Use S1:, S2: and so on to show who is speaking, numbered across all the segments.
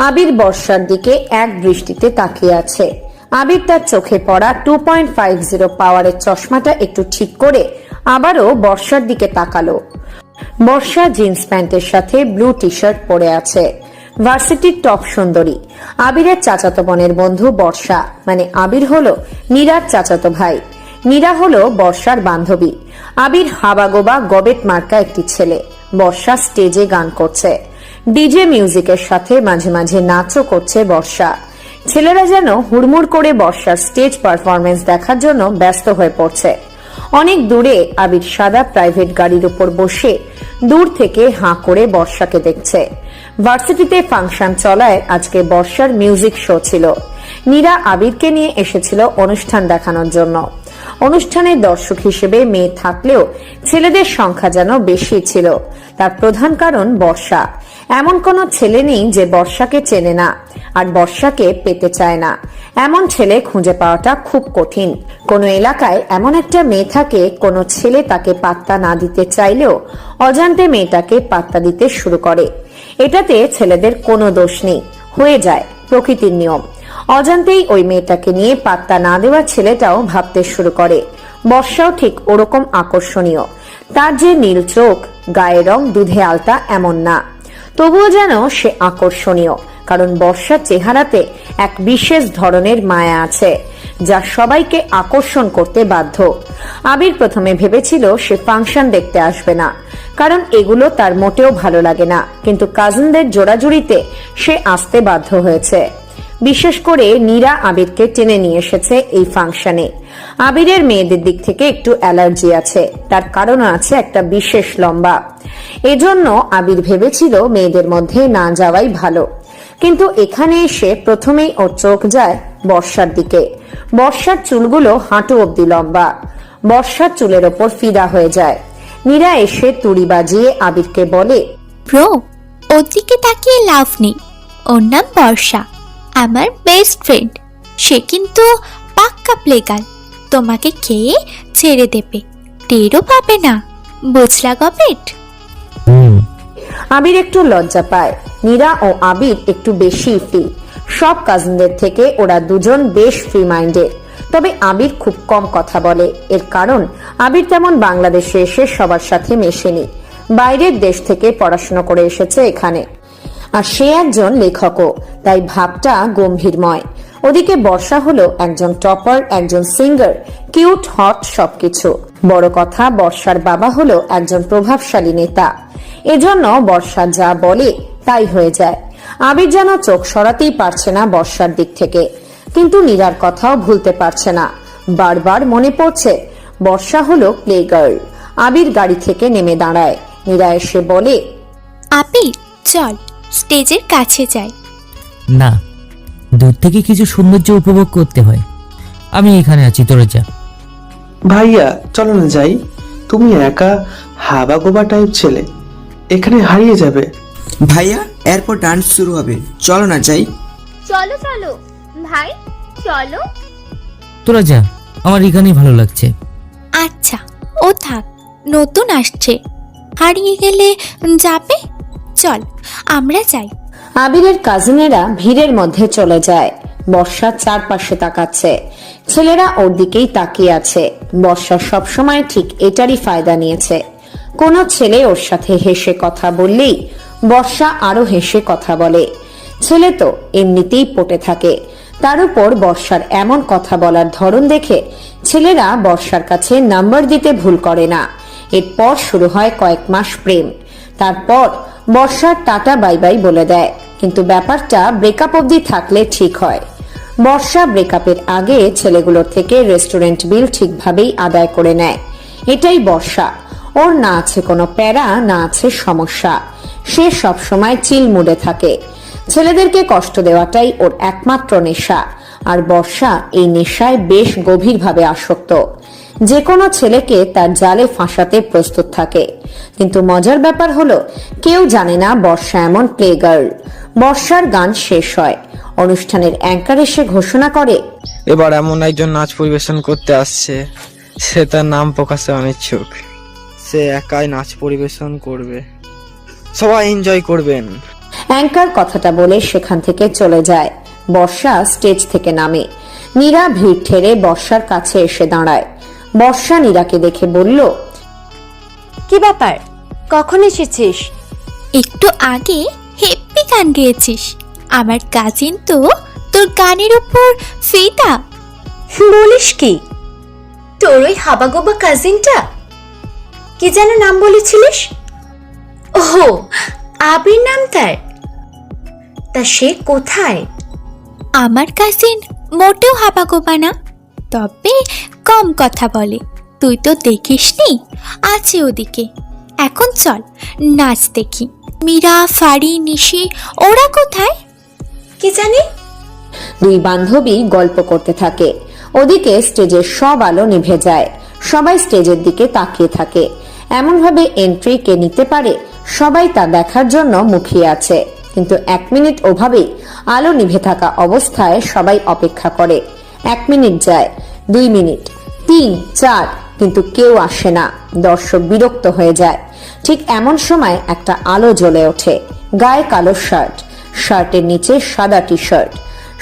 S1: আবির বর্ষার দিকে এক দৃষ্টিতে তাকিয়ে আছে। আবির তার চোখে পড়া 2.50 পাওয়ারের চশমাটা একটু ঠিক করে আবারও বর্ষার দিকে তাকালো। বর্ষা জিন্স প্যান্টের সাথে ব্লু টি শার্ট পরে আছে। ভার্সিটির টপ সুন্দরী। আবিরের চাচাতো বোনের বন্ধু বর্ষা, মানে আবির হলো নীরার চাচাতো ভাই। নীরা হলো বর্ষার বান্ধবী। আবির হাবাগোবা গবেট মার্কা একটি ছেলে। বর্ষা স্টেজে গান করছে, ডিজে মিউজিকের সাথে মাঝে মাঝে নাচও করছে বর্ষা। ছেলেরা যেন হুড়মুড় করে বর্ষার স্টেজ পারফরমেন্স দেখার জন্য ব্যস্ত হয়ে পড়ছে। অনেক দূরে আবির সাদা প্রাইভেট গাড়ির উপর বসে দূর থেকে হাঁ করে বর্ষাকে দেখছে। ভার্সিটিতে ফাংশন চলায় আজকে বর্ষার মিউজিক শো ছিল। নীরা আবিরকে নিয়ে এসেছিল অনুষ্ঠান দেখানোর জন্য। অনুষ্ঠানের দর্শক হিসেবে মেয়ে থাকলেও ছেলেদের সংখ্যা যেন বেশি ছিল। তার প্রধান কারণ বর্ষা। এমন কোনো ছেলে নেই যে বর্ষাকে চেনে না আর বর্ষাকে পেতে চায় না। এমন ছেলে খুঁজে পাওয়াটা খুব কঠিন। কোনো এলাকায় এমন একটা মেয়ে থাকে, কোনো ছেলে তাকে পাত্তা না দিতে চাইলেও অজান্তে মেয়েটাকে পাত্তা দিতে শুরু করে। এটাতে ছেলেদের কোনো দোষ নেই, হয়ে যায় প্রকৃতির নিয়ম। অজান্তেই ওই মেয়েটাকে নিয়ে পাত্তা না দেওয়া ছেলেটাও ভাবতে শুরু করে বর্ষাও ঠিক ওরকম আকর্ষণীয়। তার যে নীল চোখ, গায়ের রং দুধে আলতা এমন না, তবুও যেন সে আকর্ষণীয়। কারণ বর্ষার চেহারাতে এক বিশেষ ধরনের মায়া আছে যা সবাইকে আকর্ষণ করতে বাধ্য। আবির প্রথমে ভেবেছিল সে ফাংশন দেখতে আসবে না, কারণ এগুলো তার মোটেও ভালো লাগে না। কিন্তু কাজিনদের জোড়াজুড়িতে সে আসতে বাধ্য হয়েছে। বিশেষ করে নীরা আবিরকে টেনে নিয়ে এসেছে এই ফাংশনে। আবিরের মেয়েদের দিক থেকে একটু অ্যালার্জি আছে, তার কারণ আছে একটা বিশেষ লম্বা। এজন্য আবির ভেবেছিল মেয়েদের মধ্যে না যাওয়াই ভালো। কিন্তু এখানে এসে প্রথমেই ওর চোখ যায় বর্ষার দিকে। বর্ষার চুলগুলো হাঁটু অব্দি লম্বা। বর্ষার চুলের ওপর ফিদা হয়ে যায়। নীরা এসে তুড়ি বাজিয়ে আবিরকে বলে,
S2: ব্রো, ওর দিকে তাকিয়ে লাভ নেই। ওর নাম বর্ষা, আমার বেস্ট ফ্রেন্ড। সে কিন্তু পাক্কা প্লেগাল, তোমাকে খেয়ে ছেড়ে দেবে, টেরও পাবে না। বুঝলা গবেট?
S1: আবির একটু লজ্জা পায়। নীরা ও আবির একটু বেশি ফ্রি। সব কাজিনদের থেকে ওরা দুজন বেশ ফ্রি মাইন্ডেড। তবে আবির খুব কম কথা বলে। এর কারণ আবির তেমন বাংলাদেশে এসে সবার সাথে মেশেনি। বাইরের দেশ থেকে পড়াশোনা করে এসেছে এখানে। আর সে একজন লেখকও, তাই ভাবটা গম্ভীরময়। ওদিকে বর্ষা হলো একজন টপার, একজন সিঙ্গার, কিউট, হট সবকিছু। বড় কথা, বর্ষার বাবা হলো একজন প্রভাবশালী নেতা। এজন্য বর্ষা যা বলে তাই হয়ে যায়। আবির যেন চোখ সরাতেই পারছে না বর্ষার দিক থেকে, কিন্তু নীরার কথাও ভুলতে পারছে না। বারবার মনে পড়ছে বর্ষা হলো প্লে গার্ল। আবির গাড়ি থেকে নেমে দাঁড়ায়। নীরা এসে বলে,
S2: আপি চল স্টেজের কাছে যাই।
S3: না, দূর থেকে কিছু সৌন্দর্য উপভোগ করতে হয়। আমি এখানে আছি, তোরা যা।
S4: ভাইয়া চলো না যাই। তুমি একা হাবাগোবা টাইপ ছেলে, এখানে হারিয়ে যাবে।
S5: ভাইয়া এরপর ডান্স শুরু হবে, চলো না যাই।
S6: চলো চলো ভাই, চলো।
S3: তোরা যা, আমার এখানেই ভালো লাগছে।
S2: আচ্ছা, ও থাক, নতুন আসছে, হারিয়ে গেলে যাবে। চল আমরা যাই।
S1: আবিরের কাজিনেরা ভিড়ের মধ্যে চলে যায়। বর্ষা চারপাশে তাকাচ্ছে। ছেলেরা ওর দিকেই তাকিয়ে আছে। বর্ষা সবসময় ঠিক এটারই ফায়দা নিয়েছে। কোনো ছেলে ওর সাথে হেসে কথা বললেই বর্ষা আরো হেসে কথা বলে। ছেলে তো এমনিতেই পটে থাকে, তার উপর বর্ষার এমন কথা বলার ধরন দেখে ছেলেরা বর্ষার কাছে নাম্বার দিতে ভুল করে না। এরপর শুরু হয় কয়েক মাস প্রেম। তারপর বর্ষার টাটা বাই বাই বলে দেয়। কিন্তু ব্যাপারটা ব্রেকআপ অবধি থাকলে ঠিক হয়। বর্ষা ব্রেকআপের আগে ছেলেগুলোর থেকে রেস্টুরেন্ট বিল ঠিকভাবেই আদায় করে নেয়। এটাই বর্ষা। ওর না আছে কোনো প্যারা, না আছে সমস্যা। সে সবসময় চিল মুডে থাকে। ছেলেদেরকে কষ্ট দেওয়াটাই ওর একমাত্র নেশা। আর বর্ষা এই নেশায় বেশ গভীরভাবে আসক্ত। যে কোনো ছেলেকে তার জালে ফাঁসাতে প্রস্তুত থাকে। কিন্তু মজার ব্যাপার হলো কেউ জানে না বর্ষা এমন প্লে গার্ল। বর্ষার গান শেষ হয়। অনুষ্ঠানের অ্যাঙ্কার এসে ঘোষণা করে,
S7: এবার এমন একজন নাচ পরিবেশন করতে আসছে, সে তার নাম প্রকাশে অনিচ্ছুক। সে একাই নাচ পরিবেশন করবে, সবাই এনজয় করবেন।
S1: অ্যাঙ্কার কথাটা বলে সেখান থেকে চলে যায়। বর্ষা স্টেজ থেকে নামে। নীরা ভিড় ঠেলে বর্ষার কাছে এসে দাঁড়ায়। বর্ষা নীরাকে দেখে বলল,
S8: কি ব্যাপার, কখন এসেছিস?
S2: একটু আগে হেপ্পি গান গেয়েছিস। আমার কাজিন তো তোর গানের উপর ফিদা।
S8: বলিস কি? তোর ওই হাবাগোবা কাজিনটা, কি যেন নাম বলেছিলিস? ওহো, আবির নাম তার। তা সে কোথায়?
S2: আমার কাজিন মোটেও হাবাগোবা না, তবে কম কথা বলে। তুই তো দেখিসনি, আছে ওদিকে। এখন চল নাচ দেখি। মীরা, ফারি, নিশি ওরা কোথায়?
S8: কি জানি।
S1: দুই বান্ধবী গল্প করতে থাকে। ওদিকে স্টেজের সব আলো নিভে যায়। সবাই স্টেজের দিকে তাকিয়ে থাকে। এমন ভাবে এন্ট্রি কে নিতে পারে, সবাই তা দেখার জন্য মুখিয়ে আছে। কিন্তু 1 মিনিট ওভাবেই আলো নিভে থাকা অবস্থায় সবাই অপেক্ষা করে। 1 মিনিট যায়, 2 মিনিট, 3, 4, কিন্তু কেউ আসে না। দর্শক বিরক্ত হয়ে যায়। ঠিক এমন সময় একটা আলো জ্বলে ওঠে। গায়ে কালো শার্ট, শার্টের নিচে সাদা টি শার্ট,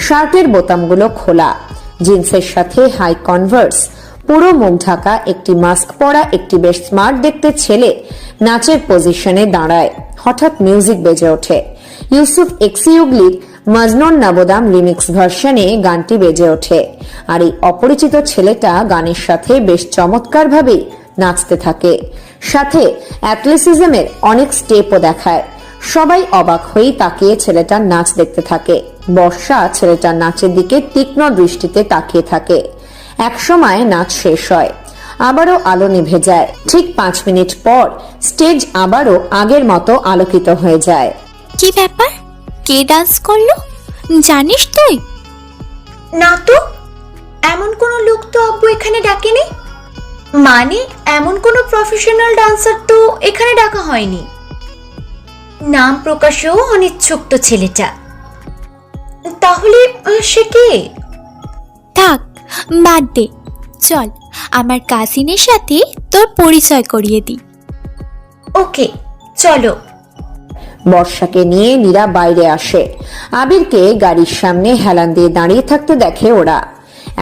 S1: শার্টের বোতামগুলো খোলা, জিন্সের সাথে হাই কনভার্স, পুরো মুখ ঢাকা একটি মাস্ক পরা একটি বেশ স্মার্ট দেখতে ছেলে নাচের পজিশনে দাঁড়ায়। হঠাৎ মিউজিক বেজে ওঠে। ইউসুফ এক্সিউগলির মজনুন নবদাম রিমিক্স ভার্সনে গানটি বেজে ওঠে। আর এই অপরিচিত ছেলেটা গানের সাথে বেশ চমৎকার ভাবেই নাচতে থাকে। সাথে অ্যাথলেটিজমের অনেক স্টেপও দেখায়। সবাই অবাক হয়ে তাকিয়ে ছেলেটার নাচ দেখতে থাকে। বর্ষা ছেলেটার নাচের দিকে তীক্ষ্ণ দৃষ্টিতে তাকিয়ে থাকে। একসময় নাচ শেষ হয়, আবারও আলো নিভে যায়। ঠিক 5 মিনিট পর স্টেজ আবারও আগের মতো আলোকিত হয়ে যায়।
S2: কি ব্যাপার, কে ডান্স করলো জানিস তুই?
S8: না তো, এমন কোন লোক তো আব্বু এখানে ডাকেনি। মানে এমন কোন প্রফেশনাল ডান্সার তো এখানে ডাকা হয়নি। নাম প্রকাশেও অনিচ্ছুক তো ছেলেটা। তাহলে সে কে?
S2: থাক, বাদ দে। চল আমার কাজিনের সাথে তোর পরিচয় করিয়ে দিই।
S8: ওকে, চলো।
S1: বর্ষাকে নিয়ে নীরা বাইরে আসে। আবিরকে গাড়ির সামনে হেলান দিয়ে দাঁড়িয়ে থাকতে দেখে ওরা।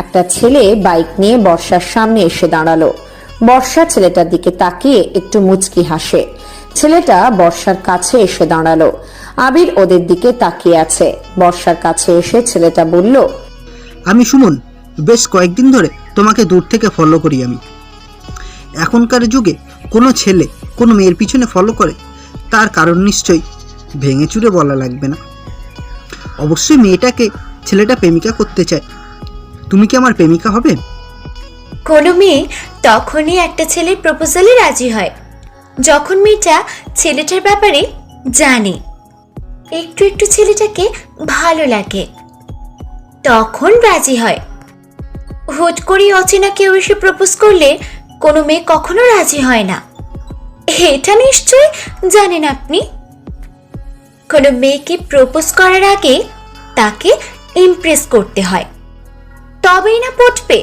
S1: একটা ছেলে বাইক নিয়ে বর্ষার সামনে এসে দাঁড়ালো। বর্ষা ছেলেটার দিকে তাকিয়ে একটু মুচকি হাসে। ছেলেটা বর্ষার কাছে এসে দাঁড়ালো। আবির ওদের দিকে তাকিয়ে আছে। বর্ষার কাছে এসে ছেলেটা বলল,
S9: আমি সুমন, বেশ কয়েকদিন ধরে তোমাকে দূর থেকে ফলো করি আমি। এখনকার যুগে কোনো ছেলে কোনো মেয়ের পিছনে ফলো করে, তার কারণ নিশ্চয়ই ভেঙে চুরে বলা লাগবে না। অবশ্যই মেয়েটাকে ছেলেটা প্রেমিকা করতে চায়। তুমি কি আমার প্রেমিকা হবে?
S8: কোনো মেয়ে তখনই একটা ছেলের প্রপোজালে রাজি হয় যখন মেয়েটা ছেলেটার ব্যাপারে জানে, একটু একটু ছেলেটাকে ভালো লাগে, তখন রাজি হয়। হুট করে অচেনা কেউ এসে প্রপোজ করলে কোনো মেয়ে কখনো রাজি হয় না। এটা নিশ্চয় জানেন আপনি। কোনো মেয়েকে প্রপোজ করার আগে তাকে ইমপ্রেস করতে হয়, তবেই না পটবে।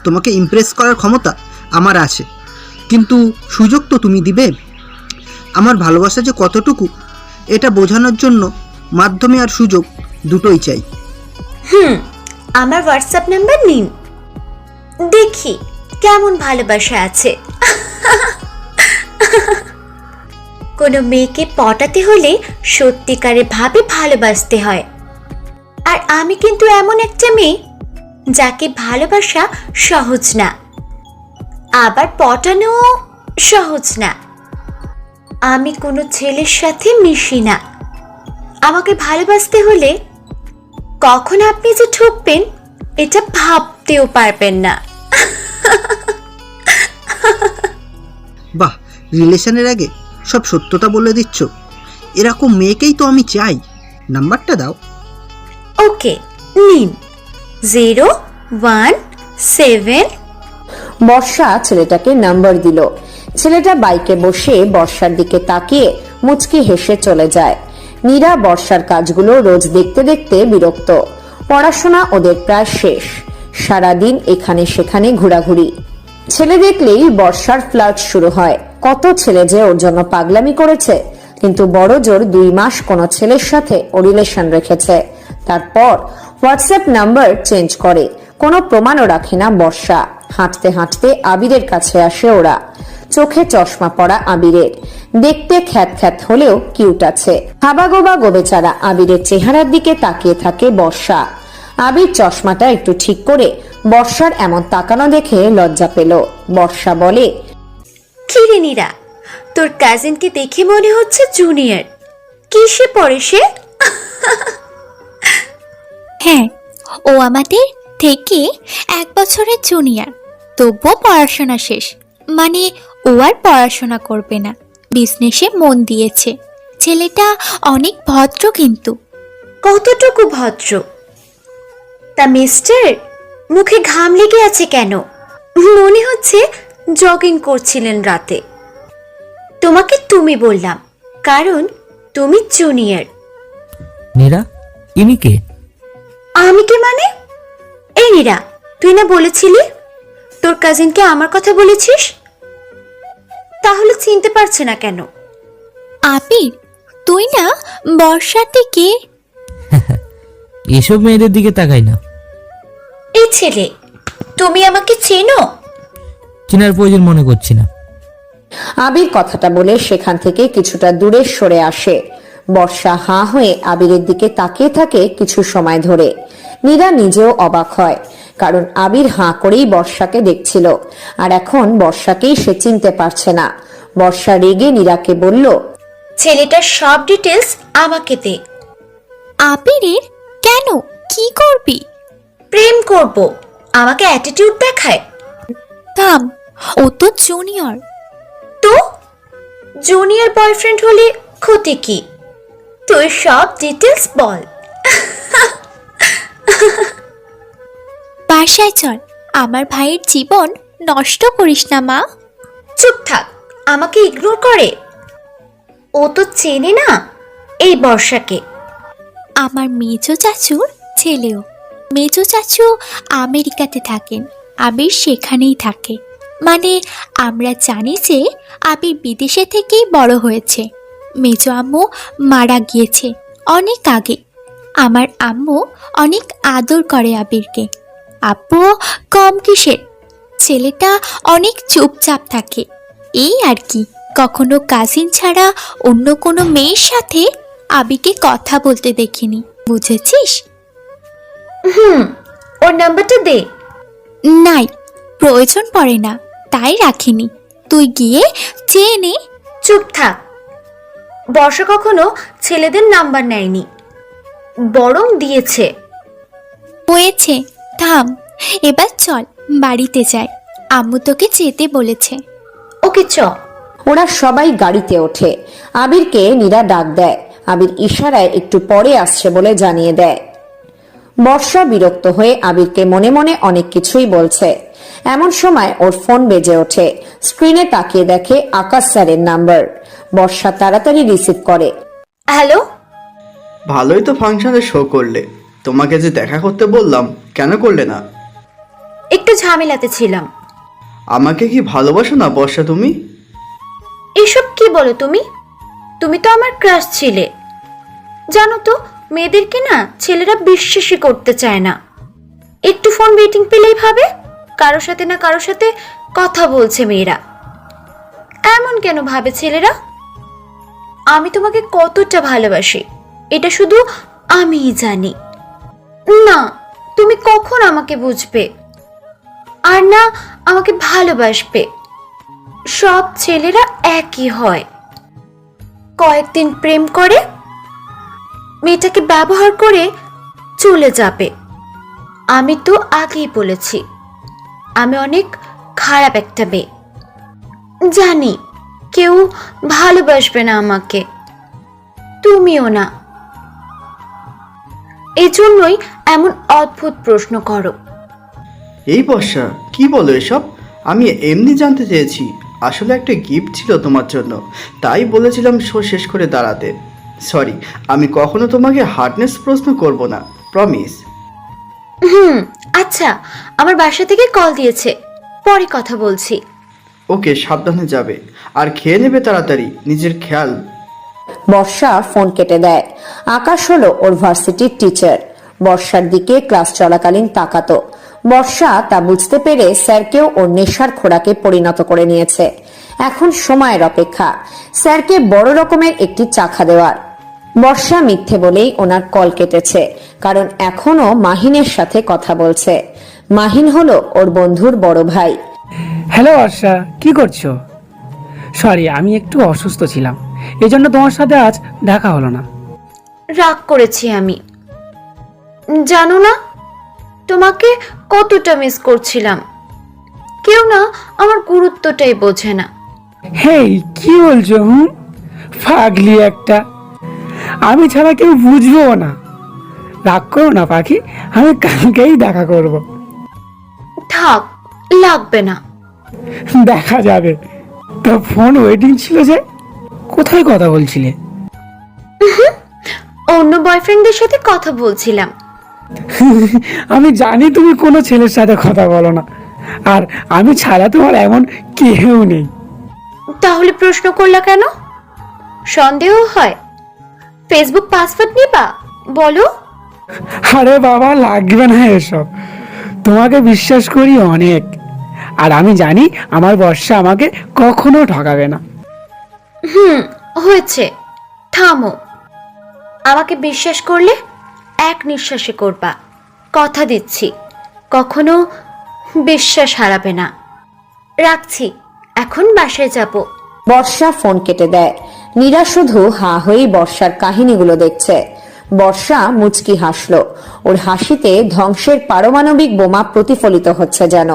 S9: তোমাকে ইমপ্রেস করার ক্ষমতা আমার আছে, কিন্তু সুযোগ তো তুমি দিবে। আমার ভালোবাসা যে কতটুকু এটা বোঝানোর জন্য মাধ্যমে আর সুযোগ দুটোই চাই।
S8: আমার হোয়াটসঅ্যাপ নাম্বার নিন, দেখি কেমন ভালোবাসা আছে। কোনো মেয়েকে পটাতে হলে সত্যিকারে ভাবে ভালোবাসতে হয়। আর আমি কিন্তু এমন একটা মেয়ে যাকে ভালোবাসা সহজ না, আবার পটানো সহজ না। আমি কোনো ছেলের সাথে মিশি না। আমাকে ভালোবাসতে হলে কখন আপনি যে ঠকবেন এটা ভাবতেও পারবেন না।
S9: বাহ, রিলেশনের আগে সব সত্যতা বলে দিচ্ছ। এরকম মেয়েকেই তো আমি চাই। নাম্বারটা দাও।
S8: ওকে, নিন 017।
S1: বর্ষা ছেলেটাকে নাম্বার দিল। ছেলেটা বাইকে বসে বর্ষার দিকে তাকিয়ে মুচকি হেসে চলে যায়। নীরা বর্ষার কাজগুলো রোজ দেখতে দেখতে বিরক্ত। পড়াশোনা ওদের প্রায় শেষ। সারাদিন এখানে সেখানে ঘোরাঘুরি। ছেলে দেখলেই বর্ষার ফ্লার্ট শুরু হয়। কত ছেলে যে ওর জন্য পাগলামি করেছে, কিন্তু বড় জোর 2 মাস কোনো ছেলের সাথে ও রিলেশন রেখেছে। তারপর হোয়াটসঅ্যাপ নাম্বার চেঞ্জ করে, কোনো প্রমাণও রাখে না বর্ষা। হাঁটতে হাঁটতে আবিরের কাছে আসে ওরা। চোখে চশমা পরা আবিরের, দেখতে খ্যাত খ্যাত হলেও কিউট আছে। হাবাগোবা গোবেচারা আবিরের চেহারার দিকে তাকিয়ে থাকে বর্ষা। আবির চশমাটা একটু ঠিক করে বর্ষার এমন তাকানো দেখে লজ্জা পেল। বর্ষা বলে,
S8: কি রে নীরা, তোর কাজিনকে দেখে মনে হচ্ছে জুনিয়র। কিসে পড়ে সে?
S2: হ্যাঁ, ও আমাদের থেকে 1 বছরের জুনিয়র, তবুও পড়াশোনা শেষ। মানে ও আর পড়াশোনা করবে না, বিজনেসে মন দিয়েছে। ছেলেটা অনেক ভদ্র কিন্তু।
S8: কতটুকু ভদ্র? তা মিস্টার, মুখে ঘাম লেগে আছে কেন? মনে হচ্ছে জগিং করছিলেন রাতে। তোমাকে তুমি বললাম, কারণ তুমি জুনিয়র।
S3: নীরা, ইনি কে?
S8: আমি কে মানে? এই নীরা, তুই না বলেছিলি তোর কাজিনকে আমার কথা বলেছিস? তাহলে চিনতে পারছে না কেন?
S2: আবির, তুই না বর্ষার দিকে?
S3: এসব মেয়েদের দিকে তাকাই না।
S8: এই ছেলে, তুমি আমাকে চেনো?
S3: চেনার প্রয়োজন মনে করছি না।
S1: আবির কথাটা বলে সেখান থেকে কিছুটা দূরে সরে আসে। বর্ষা হাঁ হয়ে আবিরের দিকে তাকিয়ে থাকে কিছু সময় ধরে। নীরা নিজেও অবাক হয়, কারণ আবির হাঁ করেই বর্ষাকে দেখছিল, আর এখন বর্ষাকেই সে চিনতে পারছে না। বর্ষা রেগে নীরাকে বলল,
S8: ছেলেটার সব ডিটেলস আমাকে দে।
S2: আবিরের কেন? কি করবি?
S8: প্রেম করব, আমাকে অ্যাটিটিউড দেখায়।
S2: থাম, ও তো জুনিয়র।
S8: তো জুনিয়র বয়ফ্রেন্ড হলে ক্ষতি কি? তুই সব ডিটেলস বল।
S2: বাসায় চল, আমার ভাইয়ের জীবন নষ্ট করিস না মা।
S8: চুপ থাক, আমাকে ইগনোর করে। ও তো চেনে না এই বর্ষাকে।
S2: আমার মেজো চাচুর ছেলেও। মেজো চাচু আমেরিকাতে থাকেন, আবির সেখানেই থাকে। মানে আমরা জানি যে আবির বিদেশে থেকেই বড় হয়েছে। মেজো আম্মু মারা গিয়েছে অনেক আগে। আমার আম্মু অনেক আদর করে আবিরকে। আব্বু কম কিসের, ছেলেটা অনেক চুপচাপ থাকে। এই আর কি, কখনো কাজিন ছাড়া অন্য কোনো মেয়ের সাথে আবিকে কথা বলতে দেখিনি, বুঝেছিস?
S8: ওর নাম্বারটা দে।
S2: নাই, প্রয়োজন পড়ে না, তাই রাখিনি। তুই গিয়ে চেয়ে নে।
S8: চুপ থাক। বর্ষা কখনো ছেলেদের নাম্বার নেয়নি, বরং দিয়েছে।
S2: হয়েছে, থাম, এবার চল বাড়িতে যাই। আম্মু তোকে যেতে বলেছে।
S8: ওকে চ।
S1: ওরা সবাই গাড়িতে ওঠে। আবিরকে নীরা ডাক দেয়। আবির ইশারায় একটু পরে আসছে বলে জানিয়ে দেয়। বর্ষা বিরক্ত হয়ে আবিরকে মনে মনে অনেক কিছুই বলছে। এমন সময় ওর ফোন বেজে ওঠে। স্ক্রিনে তাকিয়ে দেখে আকাশ স্যারের নাম্বার। বর্ষা তাড়াতাড়ি রিসিভ করে।
S8: হ্যালো।
S10: ভালোই তো ফাংশনে শো করলে। তোমাকে যে দেখা করতে বললাম, কেন করলে না?
S8: একটু ঝামেলাতে ছিলাম।
S10: আমাকে কি ভালোবাসো না বর্ষা তুমি?
S8: এসব কি বলো তুমি? তুমি তো আমার ক্রাশ ছিলে। জানো তো, মেয়েদেরকে না ছেলেরা বিশ্বাসই করতে চায় না। একটু ফোন ওয়েটিং পেলেই ভাবে কারোর সাথে না কারোর সাথে কথা বলছে মেয়েরা। এমন কেন ভাবে ছেলেরা? আমি তোমাকে কতটা ভালোবাসি এটা শুধু আমিই জানি। না, তুমি কখন আমাকে বুঝবে আর না আমাকে ভালোবাসবে? সব ছেলেরা একই হয়, কয়েকদিন প্রেম করে মেয়েটাকে ব্যবহার করে চলে যাবে। আমি তো আগেই বলেছি আমি অনেক খারাপ একটা মেয়ে। জানি কেউ ভালোবাসবে না আমাকে, তুমিও না। এজন্যই এমন অদ্ভুত প্রশ্ন করো।
S10: এই বর্ষা, কি বলো এসব? আমি এমনি জানতে চেয়েছি। আসলে একটা গিফট ছিল তোমার জন্য, তাই বলেছিলাম শো শেষ করে দাঁড়াতে। সরি, আমি কখনো তোমাকে হার্ডনেস প্রশ্ন করব না, প্রমিস।
S8: আচ্ছা, আমার বাসা থেকে কল দিয়েছে, পরে কথা বলছি।
S10: ওকে, সাবধানে যাবে। আর খেয়ে নেবে তাড়াতাড়ি, নিজের খেয়াল।
S1: বর্ষা ফোন কেটে দেয়। আকাশ হলো ওর ভার্সিটির টিচার। বর্ষার দিকে ক্লাস চলাকালীন তাকাতো। বর্ষা তা বুঝতে পেরে স্যারকেও ওর নেশার খোরাকে পরিণত করে নিয়েছে। এখন সময়ের অপেক্ষা স্যারকে বড় রকমের একটি চাখা দেওয়ার। বর্ষা মিথ্যে বলেই ওনার কল কেটেছে, কারণ এখনো মাহিনের সাথে কথা বলছে। মাহিন হলো ওর বন্ধুর বড় ভাই।
S11: হ্যালো বর্ষা, কি করছো? সরি, আমি একটু অসুস্থ ছিলাম, এই জন্য তোমার সাথে আজ দেখা হলো না।
S8: রাগ করেছি আমি, জানো না তোমাকে কতটা মিস করছিলাম। কেউ না আমার গুরুত্বটাই বোঝে না।
S11: হেই, কি বলছো? পাগলি একটা, আমি ছাড়া কেউ বুঝবো না। রাগ করো না পাখি, আমি কালকেই দেখা করব।
S8: থাক, লাগবে না।
S11: দেখা যাবে। তো ফোন ওয়েটিং ছিল যে, কোথায় কথা বলছিলে?
S8: অন্য বয়ফ্রেন্ডদের সাথে কথা বলছিলাম।
S11: আমি জানি তুমি কোনো ছেলের সাথে কথা বলো না, আর আমি ছাড়া তোমার এমন কেউ নেই।
S8: তাহলে প্রশ্ন করলা কেন? সন্দেহ হয়? ফেসবুক পাসওয়ার্ড নিবা? বলো।
S11: আরে বাবা, লাগবে না এসব। তোমাকে বিশ্বাস করি অনেক, আর আমি জানি আমার বর্ষা আমাকে কখনো ঠকাবে না।
S8: হয়েছে, থামো। আমাকে বিশ্বাস করলে এক নিঃশ্বাসে করবা, কথা দিচ্ছি কখনো বিশ্বাস হারাবে না। রাখছি, এখন বাসায় যাব।
S1: বর্ষা ফোন কেটে দেয়। নীরা শুধু হা হয়েই বর্ষার কাহিনীগুলো দেখছে। বর্ষা মুচকি হাসলো। ওর হাসিতে ধ্বংসের পারমাণবিক বোমা প্রতিফলিত হচ্ছে যেন।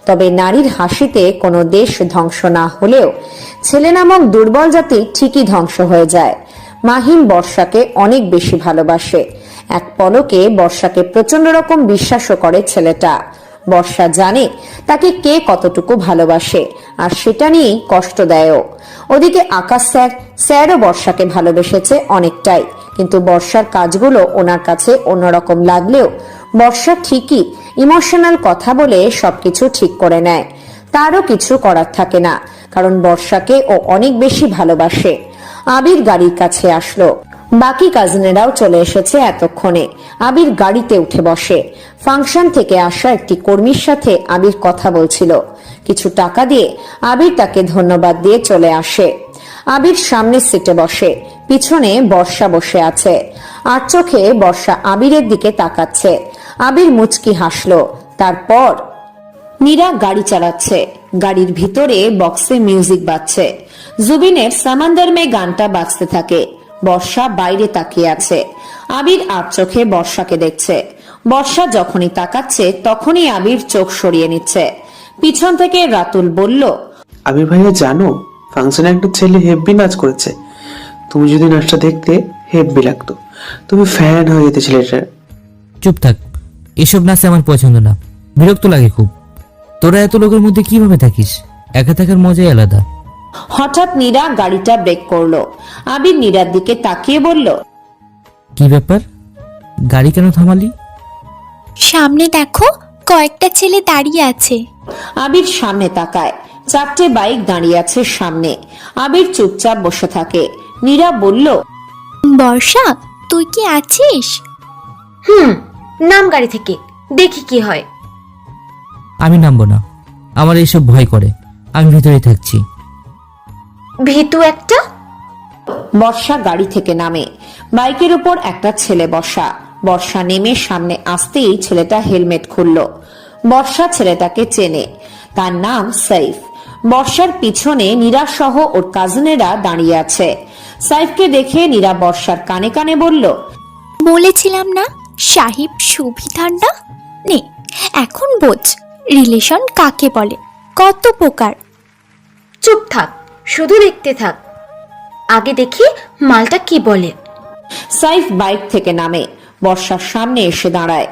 S1: তবে নারীর হাসিতে কোনো দেশ ধ্বংস না হলেও ছেলে নামক দুর্বল জাতি ঠিকই ধ্বংস হয়ে যায়। মাহিম বর্ষাকে অনেক বেশি ভালোবাসে। এক পলকে বর্ষাকে প্রচন্ড রকম বিশ্বাসও করে ছেলেটা। বর্ষা জানে তাকে কে কতটুকু ভালোবাসে, আর সেটা নিয়েই কষ্ট দেয়ও। ওদিকে আকাশ স্যারও বর্ষাকে ভালোবেসেছে অনেকটাই, কিন্তু বর্ষার কাজগুলো ওনার কাছে অন্যরকম লাগলেও বর্ষা ঠিকই ইমোশনাল কথা বলে সবকিছু ঠিক করে নেয়। তারও কিছু করার থাকে না, কারণ বর্ষাকে ও অনেক বেশি ভালোবাসে। আবির গাড়ির কাছে আসলো। বাকি কাজিনেরাও চলে এসেছে এতক্ষণে। আবির গাড়িতে উঠে বসে। ফাংশন থেকে আসা একটি কর্মীর সাথে আবির কথা বলছিল। কিছু টাকা দিয়ে আবির তাকে ধন্যবাদ দিয়ে চলে আসে। আবির সামনের সিটে বসে, পিছনে বর্ষা বসে আছে। আর চোখে বর্ষা আবিরের দিকে তাকাচ্ছে। আবির মুচকি হাসলো। তারপর নীরা গাড়ি চালাচ্ছে। গাড়ির ভিতরে বক্সে মিউজিক বাজছে। জুবিনের সামান্দার মে গানটা বাজতে থাকে। বর্ষা বাইরে তাকিয়ে আছে। আবির আর চোখে বর্ষাকে দেখছে। বর্ষা যখনই তাকাচ্ছে তখনই আবির চোখ সরিয়ে নিচ্ছে। পিছন থেকে রাতুল বলল,
S4: আবির ভাইয়া জানো, ফাংশনে একটা ছেলে হেব্বি নাচ করেছে। তুমি যদি নাচটা দেখতে, হেব্বি লাগতো। তুমি ফ্যান হয়ে যেতে ছেলেটার।
S3: চুপ থাক, এসব নাচে আমার পছন্দ না, বিরক্ত লাগে খুব। তোরা এত লোকের মধ্যে কিভাবে থাকিস? একা থাকার মজাই আলাদা।
S1: হঠাৎ নীরা গাড়িটা ব্রেক করলো। আবির নীরার দিকে তাকিয়ে বলল,
S3: কি ব্যাপার, গাড়ি কেন থামালি?
S2: সামনে দেখো, কয়েকটা ছেলে দাঁড়িয়ে আছে।
S1: আবির সামনে তাকায়। 4টে বাইক দাঁড়িয়ে আছে সামনে। আবির চুপচাপ বসে থাকে। নীরা বলল,
S2: বর্ষা, তুই কি আছিস?
S8: নাম গাড়ি থেকে, দেখি কি হয়।
S3: আমি নামবো না, আমার এইসব ভয় করে। আমি ভিতরেই থাকছি।
S8: ভীতু একটা।
S1: বর্ষা গাড়ি থেকে নামে। বাইকের উপর একটা ছেলে বসা। বর্ষা নেমে সামনে আসতেই ছেলেটা হেলমেট খুলল। বর্ষা ছেলেটাকে চেনে, তার নাম সাইফ। বর্ষার পিছনে নীরা সহ ওর কাজিনেরা দাঁড়িয়ে আছে। সাইফকে দেখে নীরা বর্ষার কানে কানে বলল,
S2: বলেছিলাম না, সাহিব সুবিধান্ডা নে, এখন বোঝ রিলেশন কাকে বলে, কত প্রকার।
S8: চুপ থাক, শুধু দেখতে থাক, আগে দেখি মালটা কি বলে।
S1: সাইফ বাইক থেকে নামে। বর্ষার সামনে এসে দাঁড়ায়।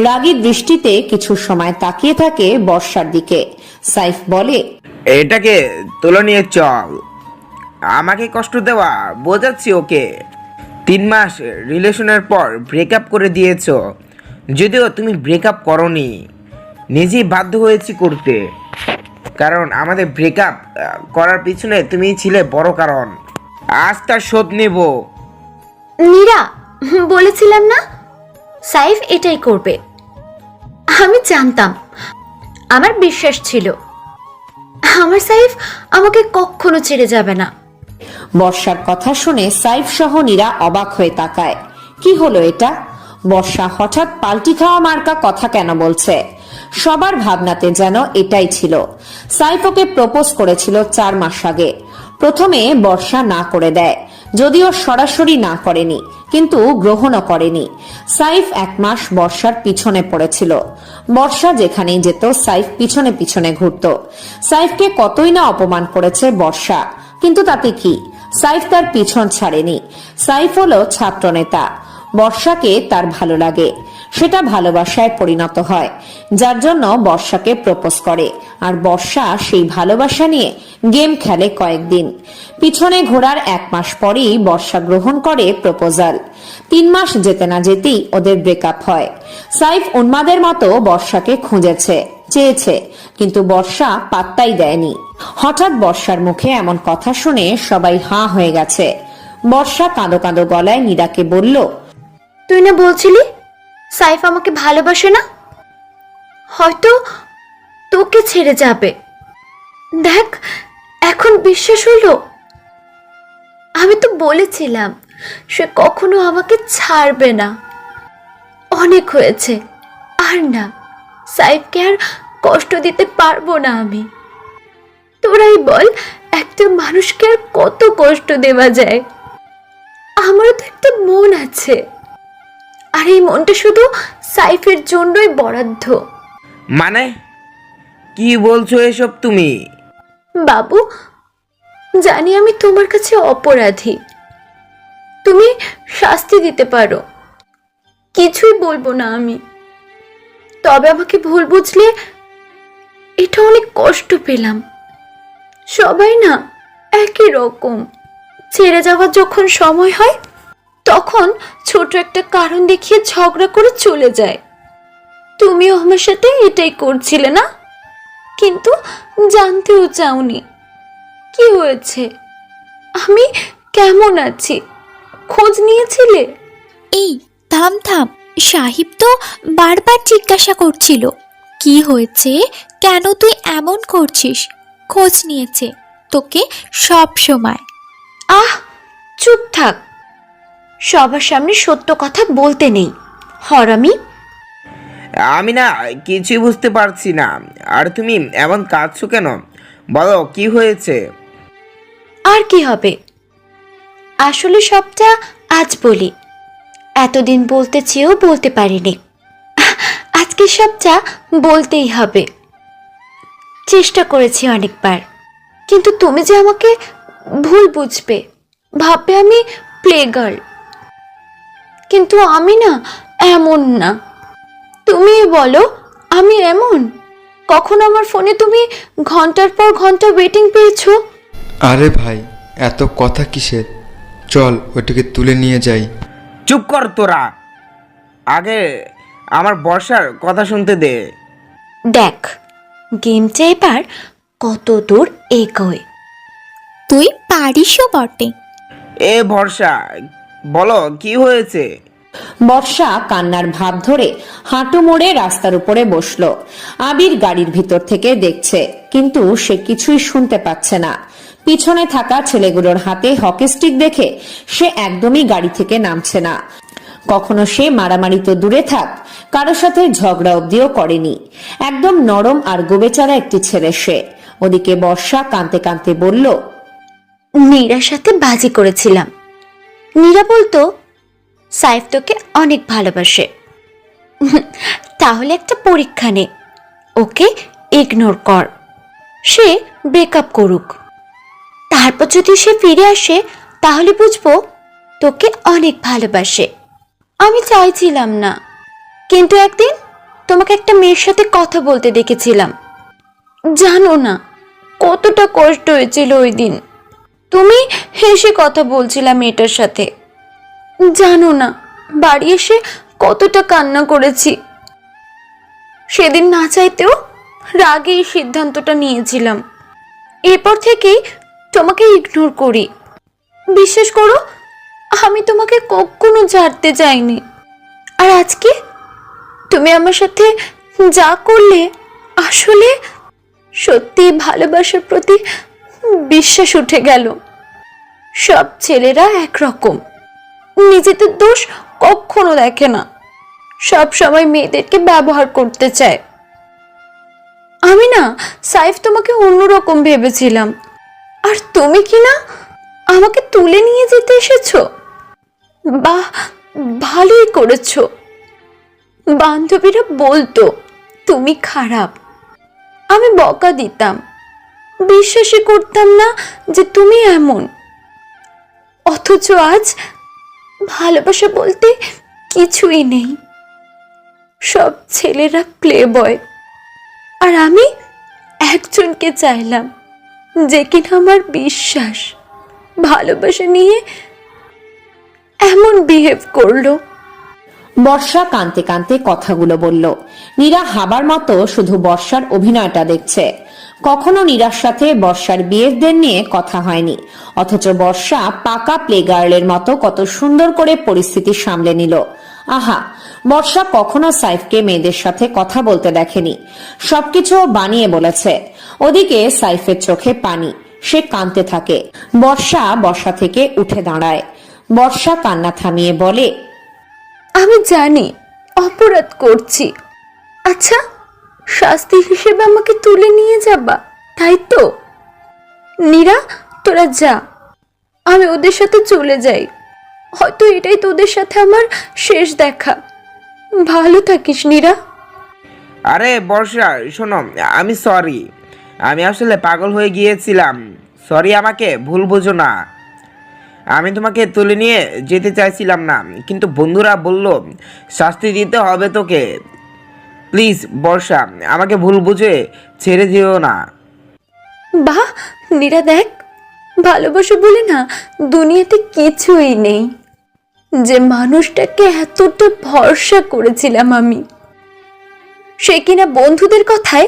S1: রাগী দৃষ্টিতে কিছু সময় তাকিয়ে থাকে বর্ষার দিকে। সাইফ বলে,
S12: এটাকে তুলে নিয়ে চল, আমাকে কষ্ট দেওয়া বোঝাচ্ছি ওকে। 3 মাস রিলেশনের পর ব্রেকআপ করে দিয়েছ, যদিও তুমি ব্রেকআপ করনি, নিজেই বাধ্য হয়েছি করতে। কারণ আমাদের ব্রেকআপ করার পিছনে তুমি ছিলে বড় কারণ। আজ তার শোধ নেব।
S8: নীরা, বলেছিলাম না সাইফ এটাই করবে। আমি জানতাম, আমার বিশ্বাস ছিল আমার সাইফ আমাকে কখনো ছেড়ে যাবে না।
S1: বর্ষার কথা শুনে সাইফ সহ নীরা অবাক হয়ে তাকায়। কি হলো এটা? বর্ষা হঠাৎ পাল্টি খাওয়া মার্কা কথা কেন বলছে? সবার ভাবনাতে যেন এটাই ছিল। সাইফ ওকে প্রপোজ করেছিল 4 মাস আগে। প্রথমে বর্ষা না করে দেয়, যদিও সরাসরি না করেনি, কিন্তু গ্রহণও করেনি। সাইফ 1 মাস বর্ষার পিছনে পড়েছিল। বর্ষা যেখানেই যেত সাইফ পিছনে পিছনে ঘুরত। সাইফকে কতই না অপমান করেছে বর্ষা, কিন্তু তাতে কি? সাইফ তার পিছন ছাড়েনি। সাইফ হলো ছাত্রনেতা। বর্ষাকে তার ভালো লাগে, সেটা ভালোবাসায় পরিণত হয়, যার জন্য বর্ষাকে প্রপোজ করে। আর বর্ষা সেই ভালোবাসা নিয়ে গেম খেলে কয়েকদিন। পিছনে ঘোরার 1 মাস পরেই বর্ষা গ্রহণ করে প্রপোজাল। 3 মাস যেতে না যেতেই ওদের ব্রেকআপ হয়। সাইফ উন্মাদের মতো বর্ষাকে খুঁজেছে, চেয়েছে, কিন্তু বর্ষা পাত্তাই দেয়নি। হঠাৎ বর্ষার মুখে এমন কথা শুনে সবাই হাঁ হয়ে গেছে। বর্ষা কাঁদো কাঁদো গলায় নীরাকে বলল,
S8: তুই না বলছিলি সাইফ আমাকে ভালোবাসে না? হয়তো তোকে ছেড়ে যাবে। দেখ, এখন বিশ্বাস হলো। আমি তো বলেছিলাম সে কখনো আমাকে ছাড়বে না। অনেক হয়েছে, আর না, সাইফকে আর কষ্ট দিতে পারবো না আমি। তোরাই বল, একটা মানুষকে আর কত কষ্ট দেওয়া যায়? আমারও তো একটা মন আছে, আর এই মনটা শুধু সাইফের জন্যই বরাদ্দ।
S12: মানে কি বলছো এসব তুমি?
S8: বাবু, জানি আমি তোমার কাছে অপরাধী, তুমি শাস্তি দিতে পারো, কিছুই বলবো না আমি। তবে আমাকে ভুল বুঝলে, এটা অনেক কষ্ট পেলাম। সবাই না একই রকম। ছেড়ে যাওয়ার যখন সময় হয়, তখন ছোট একটা কারণ দেখিয়ে ঝগড়া করে চলে যায়। তুমিও আমার সাথে এটাই করছিলে না? কিন্তু জানতেও চাওনি কি হয়েছে, আমি কেমন আছি, খোঁজ নিয়েছিলে?
S2: এই থাম থাম, সাহিব তো বারবার জিজ্ঞাসা করছিল কি হয়েছে, কেন তুই এমন করছিস। খোঁজ নিয়েছে তোকে সব সময়।
S8: আহ, চুপ থাক। সবার সামনে সত্য কথা বলতে নেই, হরামি।
S12: আমি না কিছুই বুঝতে পারছি না। আর তুমি এমন কাঁদছো কেন? বলো কি হয়েছে?
S8: আর কি হবে, আসলে সবটা আজ বলি। এতদিন বলতে চেয়েও বলতে পারিনি, আজকে সবটা বলতেই হবে। চেষ্টা করেছি অনেকবার, কিন্তু তুমি যে আমাকে ভুল বুঝবে, ভাববে আমি প্লে গার্ল। কিন্তু আমি না এমন না। তুমি বলো আমি এমন? কখন আমার ফোনে তুমি ঘন্টার পর ঘন্টা ওয়েটিং পেয়েছো?
S13: আরে ভাই, এত কথা কিসের? চল ওটাকে তুলে নিয়ে যাই।
S12: চুপ কর তোরা, আগে আমার বর্ষার কথা শুনতে দে।
S8: দেখ, গেমটা এবার কত দূর এগোয়।
S2: তুই পারিসও বটে।
S12: এ বর্ষা, বলো কি হয়েছে?
S1: বর্ষা কান্নার ভাব ধরে হাঁটু মোড়ে রাস্তার উপরে বসলো। আবির গাড়ির ভিতর থেকে দেখছে, কিন্তু সে কিছুই শুনতে পাচ্ছে না। পিছনে থাকা ছেলেগুলোর হাতে হকি স্টিক দেখে সে একদমই গাড়ি থেকে নামছে না। কখনো সে মারামারি তো দূরে থাক, কারোর সাথে ঝগড়া অব্দিও করেনি। একদম নরম আর গোবেচারা একটি ছেলে সে। ওদিকে বর্ষা কাঁদতে কাঁদতে বলল,
S8: নীরার সাথে বাজি করেছিলাম। নীরা বলতো সাইফ তোকে অনেক ভালোবাসে। তাহলে একটা পরীক্ষা নে, ওকে ইগনোর কর, সে ব্রেকআপ করুক। তারপর যদি সে ফিরে আসে, তাহলে বুঝবো তোকে অনেক ভালোবাসে। আমি চাইছিলাম না, কিন্তু একদিন তোমাকে একটা মেয়ের সাথে কথা বলতে দেখেছিলাম। জানো না কতটা কষ্ট হয়েছিল ওই দিন। তুমি হেসে কথা বলছিলা মেয়েটার সাথে। জানো না বাড়ি এসে কতটা কান্না করেছি। সেদিন না চাইতেও রাগে এই সিদ্ধান্তটা নিয়েছিলাম। এরপর থেকে তোমাকে ইগনোর করি। বিশ্বাস করো, আমি তোমাকে কখনো ছাড়তে চাইনি। আর আজকে তুমি আমার সাথে যা করলে, আসলে সত্যি ভালোবাসার প্রতি বিশ্বাস উঠে গেল। সব ছেলেরা একরকম, নিজেদের দোষ কখনো দেখে না, সব সময় মেয়েদেরকে ব্যবহার করতে চায়। আমি না সাইফ তোমাকে অন্যরকম ভেবেছিলাম, আর তুমি কি না আমাকে তুলে নিয়ে যেতে এসেছো। বাহ, ভালোই করেছো। বান্ধবীরা বলতো তুমি খারাপ, আমি বকা দিতাম, বিশ্বাসই করতাম না যে তুমি এমন। অথচ আজ ভালোবাসা বলতে কিছুই নেই, সব ছেলেরা প্লে বয়, আর আমি একজনকে চাইলাম যে কিনা আমার বিশ্বাস ভালোবাসা নিয়ে এমন বিহেভ করলো।
S1: বর্ষা কাঁদতে কাঁদতে কথাগুলো বলল। নীরা হাবার মতো শুধু বর্ষার অভিনয়টা দেখছে। কখনো নীরার সাথে বর্ষার বিয়ের দিন নিয়ে কথা হয়নি, অথচ বর্ষা পাকা প্লে গার্লের মতো কত সুন্দর করে পরিস্থিতি সামলে নিল। আহা, বর্ষা কখনো সাইফকে মেয়েদের সাথে কথা বলতে দেখেনি, সবকিছু বানিয়ে বলেছে। ওদিকে সাইফের চোখে পানি, সে কাঁদতে থাকে। বর্ষা থেকে উঠে দাঁড়ায়। বর্ষা কান্না থামিয়ে বলে,
S8: আমি জানি অপরাধ করছি। আচ্ছা, শাস্তি হিসেবে আমাকে তুলে নিয়ে যাবা, তাই তো? নীরা, তোরা যা, আমি ওদের সাথে চলে যাই। হয়তো এটাই তোদের সাথে আমার শেষ দেখা। ভালো থাকিস নীরা।
S12: আরে বর্ষা শোনো, আমি সরি, আমি আসলে পাগল হয়ে গিয়েছিলাম। সরি, আমাকে ভুল বোঝো না। আমি তোমাকে তুলে নিয়ে যেতে চাইছিলাম না, কিন্তু বন্ধুরা বলল শাস্তি দিতে হবে তোকে। প্লিজ বর্ষা, আমাকে ভুল বুঝে ছেড়ে দিও না।
S8: বাহ নীরা, দেখ, ভালোবাসা বলে না দুনিয়াতে কিছুই নেই। যে মানুষটাকে এতটা ভরসা করেছিলাম আমি, সে কিনা বন্ধুদের কথায়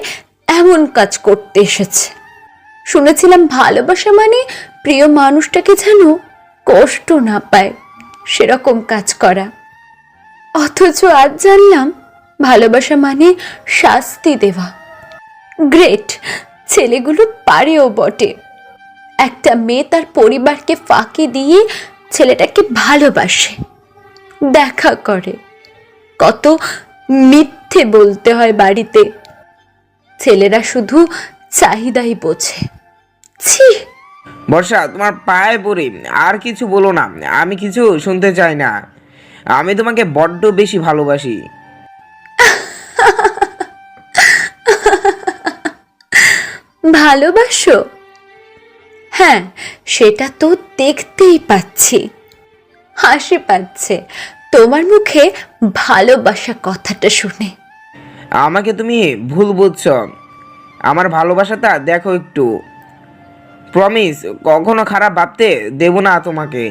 S8: এমন কাজ করতে এসেছে। শুনেছিলাম ভালোবাসা মানে প্রিয় মানুষটাকে যেন কষ্ট না পায় সেরকম কাজ করা, অথচ আজ জানলাম ভালোবাসা মানে শাস্তি দেওয়া। গ্রেট, ছেলেগুলো পারেও বটে। একটা মেয়ে তার পরিবারকে ফাঁকি দিয়ে ছেলেটাকে ভালোবাসে, দেখা করে, কত মিথ্যে বলতে হয় বাড়িতে। ছেলেরা শুধু চাহিদাই বোঝে। ছি!
S12: বর্ষা, তোমার পায়ে পড়ি, আর কিছু বলো না, আমি কিছু শুনতে চাই না। আমি তোমাকে বড্ড বেশি ভালোবাসি।
S8: ভালোবাসো? হ্যাঁ, সেটা তো দেখতেই পাচ্ছি। হাসি পাচ্ছে তোমার মুখে ভালোবাসা কথাটা শুনে।
S12: আমাকে তুমি ভুল বুঝছো। আমার ভালোবাসাটা দেখো একটু। প্রমিস, কখনো খারাপ ভাবতে দেব না তোমাকে।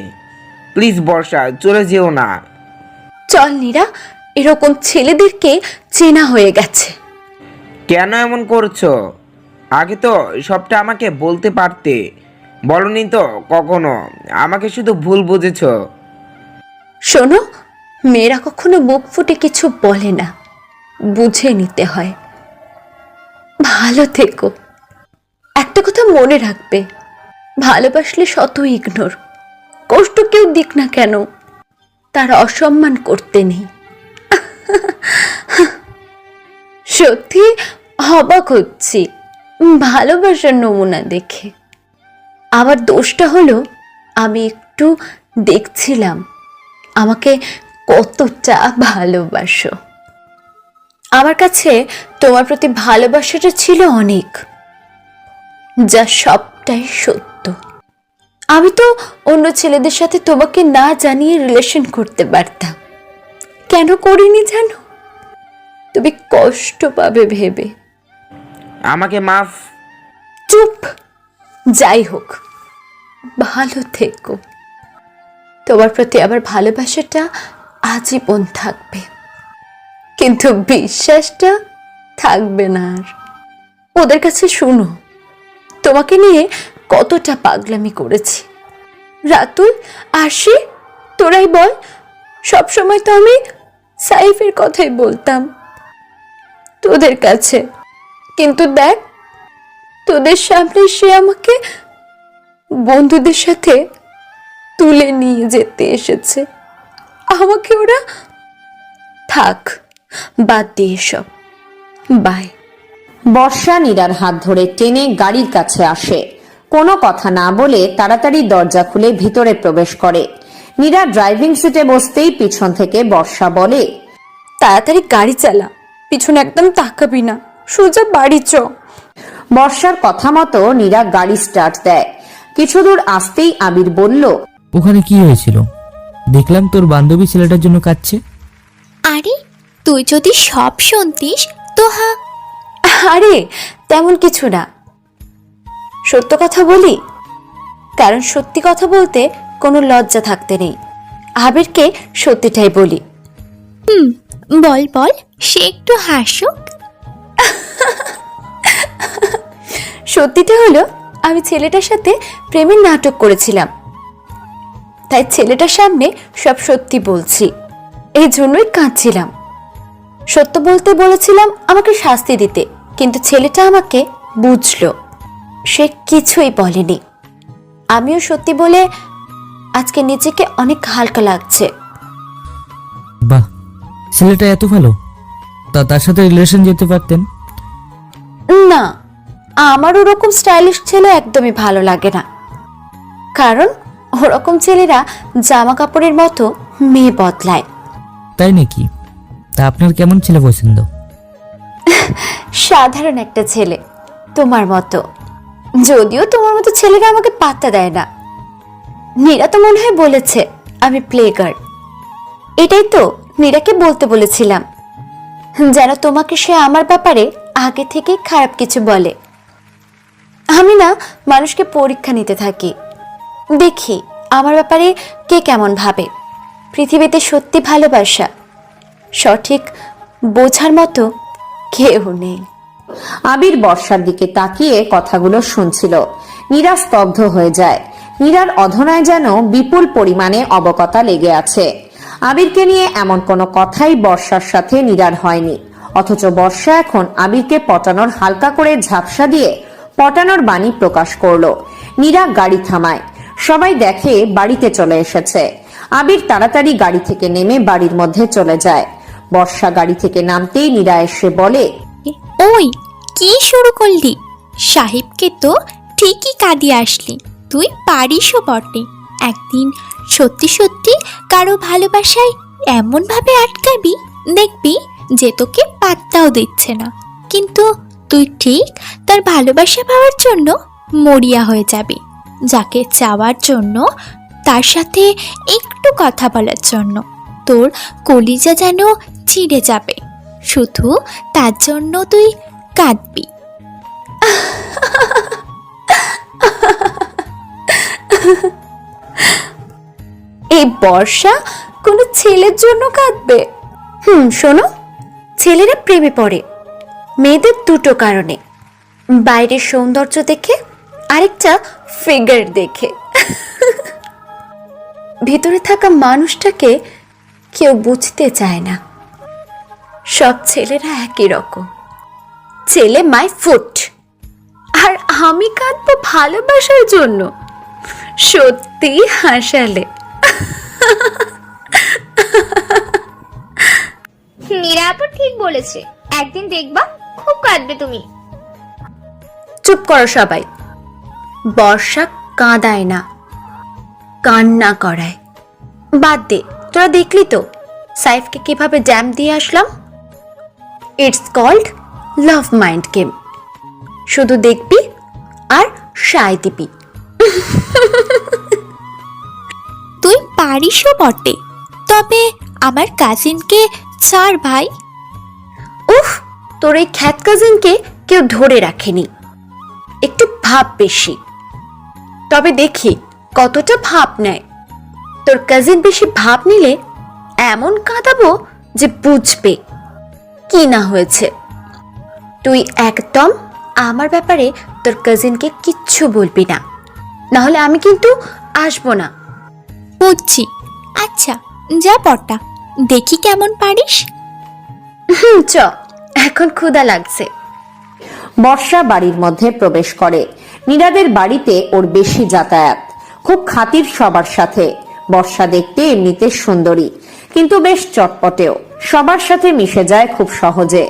S12: প্লিজ বর্ষা, চলে যেও না।
S8: চল নীরা, এরকম ছেলেদেরকে চেনা হয়ে গেছে।
S12: কেন এমন করছো? আগে তো সবটা আমাকে বলতে পারতে। বলনি তো কখনো, আমাকে শুধু ভুল বুঝেছো।
S8: শোনো, মেয়েরা কখনো মুখ ফুটে কিছু বলে না, বুঝে নিতে হয়। ভালো থেকো। একটা কথা মনে রাখবে, ভালোবাসলে শত ইগনোর, কষ্ট কেউ দিক না কেন, তার অসম্মান করতে নেই। সত্যি অবাক হচ্ছি ভালোবাসার নমুনা দেখে। আবার দোষটা হলো আমি একটু দেখছিলাম আমাকে কতটা ভালোবাসো। আমার কাছে তোমার প্রতি ভালোবাসাটা ছিল অনেক, যা সবটাই সত্য। আমি তো অন্য ছেলেদের সাথে তোমাকে না জানিয়ে রিলেশন করতে পারতাম। কেন করিনি জানো? তুমি কষ্ট পাবে ভেবে।
S12: আমাকে মাফ।
S8: চুপ! যাই হোক, ভালো থেকো। তোমার প্রতি আবার ভালোবাসাটা আজীবন থাকবে, কিন্তু বিশ্বাসটা থাকবে না আর। ওদের কাছে শুনো তোমাকে নিয়ে কতটা পাগলামি করেছি। রাতুল, আরশি, তোরাই বল, সবসময় তো আমি সাইফের কথাই বলতাম তোদের কাছে, কিন্তু দেখ তোদের সামনে সে আমাকে বন্ধুদের সাথে তুলে নিয়ে যেতে এসেছে। আমাকে ওরা, থাক, বাদ দিয়ে সব, বাই।
S1: বর্ষা নীরার হাত ধরে টেনে গাড়ির কাছে আসে। কোনো কথা না বলে তাড়াতাড়ি দরজা খুলে ভিতরে প্রবেশ করে। নীরা ড্রাইভিং সিটে বসতেই পিছন থেকে বর্ষা বলে,
S8: তাড়াতাড়ি গাড়ি চালা, পিছনে একদম তাকাবি না, সোজা বাড়ি চ।
S1: বর্ষার কথা মতো নীরা গাড়ি স্টার্ট দেয়। কিছু দূর আসতেই আবির বলল,
S3: ওখানে কি হয়েছিল? দেখলাম তোর বান্ধবী ছেলেটার জন্য কাঁদছে।
S2: আরে তুই যদি সব শুনতিস তো
S8: আরে তেমন কিছু না, সত্য কথা বলি, কারণ সত্যি কথা বলতে কোনো লজ্জা থাকতে নেই। আবিরকে সত্যিটাই বলি।
S2: বল বল, সে একটু হাসুক।
S8: সত্যিটা হলো আমি ছেলেটার সাথে প্রেমের নাটক করেছিলাম, তাই ছেলেটার সামনে সব সত্যি বলছি, এই জন্যই কাঁদছিলাম। সত্য বলতে বলেছিলাম আমাকে শাস্তি দিতে, কিন্তু ছেলেটা আমাকে বুঝলো, সে কিছুই বলেনি। আমিও সত্যি বলে আজকে নিজেকে অনেক হালকা লাগছে।
S3: বাহ, ছেলেটা এত ভালো, তার সাথে রিলেশন যেতে পারতেন।
S8: না, আমার ওরকম স্টাইলিশ ছেলে একদমই ভালো লাগে না, কারণ ওরকম ছেলেরা জামা কাপড়ের মতো মেয়ে বদলায়।
S3: তাই নাকি? তা আপনার কেমন ছেলে পছন্দ?
S8: সাধারণ একটা ছেলে, তোমার মতো। যদিও তোমার মতো ছেলেরা আমাকে পাত্তা দেয় না। নীরা তো মনে হয় বলেছে আমি প্লে গার্ল। এটাই তো নীরাকে বলতে বলেছিলাম, যেন তোমাকে সে আমার ব্যাপারে আগে থেকে খারাপ কিছু বলে। আমি না মানুষকে পরীক্ষা নিতে থাকি, দেখি আমার ব্যাপারে কে কেমন ভাবে। পৃথিবীতে সত্যি ভালোবাসা সঠিক বোঝার মতো কেউ নেই।
S1: আবির বর্ষার দিকে তাকিয়ে কথাগুলো শুনছিল। নীরা স্তব্ধ হয়ে যায়। নীরার অধনায় যেন বিপুল পরিমাণে অবকতা লেগে আছে। আবিরকে নিয়ে এমন কোনো কথাই বর্ষার সাথে নীরার হয়নি, অথচ বর্ষা এখন আবিরকে পটানোর হালকা করে ঝাপসা দিয়ে পটানোর বাণী প্রকাশ করলো। নীরা গাড়ি থামায়, সবাই দেখে বাড়িতে চলে এসেছে। আবির তাড়াতাড়ি গাড়ি থেকে নেমে বাড়ির মধ্যে চলে যায়। বর্ষা গাড়ি থেকে নামতেই নীরা এসে বলে,
S2: ওই কি শুরু করলি? সাহেবকে তো ঠিকই কাঁদিয়ে আসলি, তুই পারিসও বটে। একদিন সত্যি সত্যি কারো ভালোবাসায় এমন ভাবে আটকাবি, দেখবি যে তোকে পাত্তাও দিচ্ছে না, কিন্তু তুই ঠিক তার ভালোবাসা পাওয়ার জন্য মরিয়া হয়ে যাবি। যাকে চাওয়ার জন্য, তার সাথে একটু কথা বলার জন্য তোর কলিজা যেন ছিঁড়ে যাবে, শুধু তার জন্য তুই কাঁদবি।
S8: এই বর্ষা কোনো ছেলের জন্য কাঁদবে? শোনো, ছেলেরা প্রেমে পড়ে মেয়েদের দুটো কারণে, বাইরের সৌন্দর্য দেখে, আরেকটা ফিগার দেখে। ভিতরে থাকা মানুষটাকে কেউ বুঝতে চায় না। সব ছেলেরা একই রকম, ছেলে মাই ফুট। আর আমি কাঁদবো ভালোবাসার জন্য? সত্যি হাসালে।
S6: নীরা আপু ঠিক বলেছে, একদিন দেখবা খুব কাঁদবে তুমি।
S8: চুপ করো সবাই। বর্ষা কাঁদায় না, কান্না করায়। বাদ দে, তোরা দেখলি তো সাইফকে কিভাবে জ্যাম দিয়ে আসলাম। It's called love mind game. শুধু দেখবি আর সায় দিবি।
S2: তুই পারিসও বটে, তবে আমার কাজিনকে ছাড় ভাই।
S8: উফ, তোর এই খ্যাত কাজিনকে কেউ ধরে রাখেনি, একটু ভাব বেশি। তবে দেখি কতটা ভাব নেয়। তোর কাজিন বেশি ভাব নিলে এমন কাঁদাবো যে বুঝবে কি না হয়েছে। তুই একদম আমার ব্যাপারে তোর কাজিনকে কিচ্ছু বলবি না, নাহলে আমি কিন্তু আসবো না।
S2: বুঝছি। আচ্ছা যা পড়টা, দেখি কেমন পারিস।
S8: চ, এখন ক্ষুধা লাগছে।
S1: বর্ষা বাড়ির মধ্যে প্রবেশ করে। নীরাদের বাড়িতে ওর বেশি যাতায়াত, খুব খাতির সবার সাথে। বর্ষা দেখতে এমনিতে সুন্দরী, কিন্তু বেশ চটপটেও, সবার সাথে মিশে যায় খুব সহজে,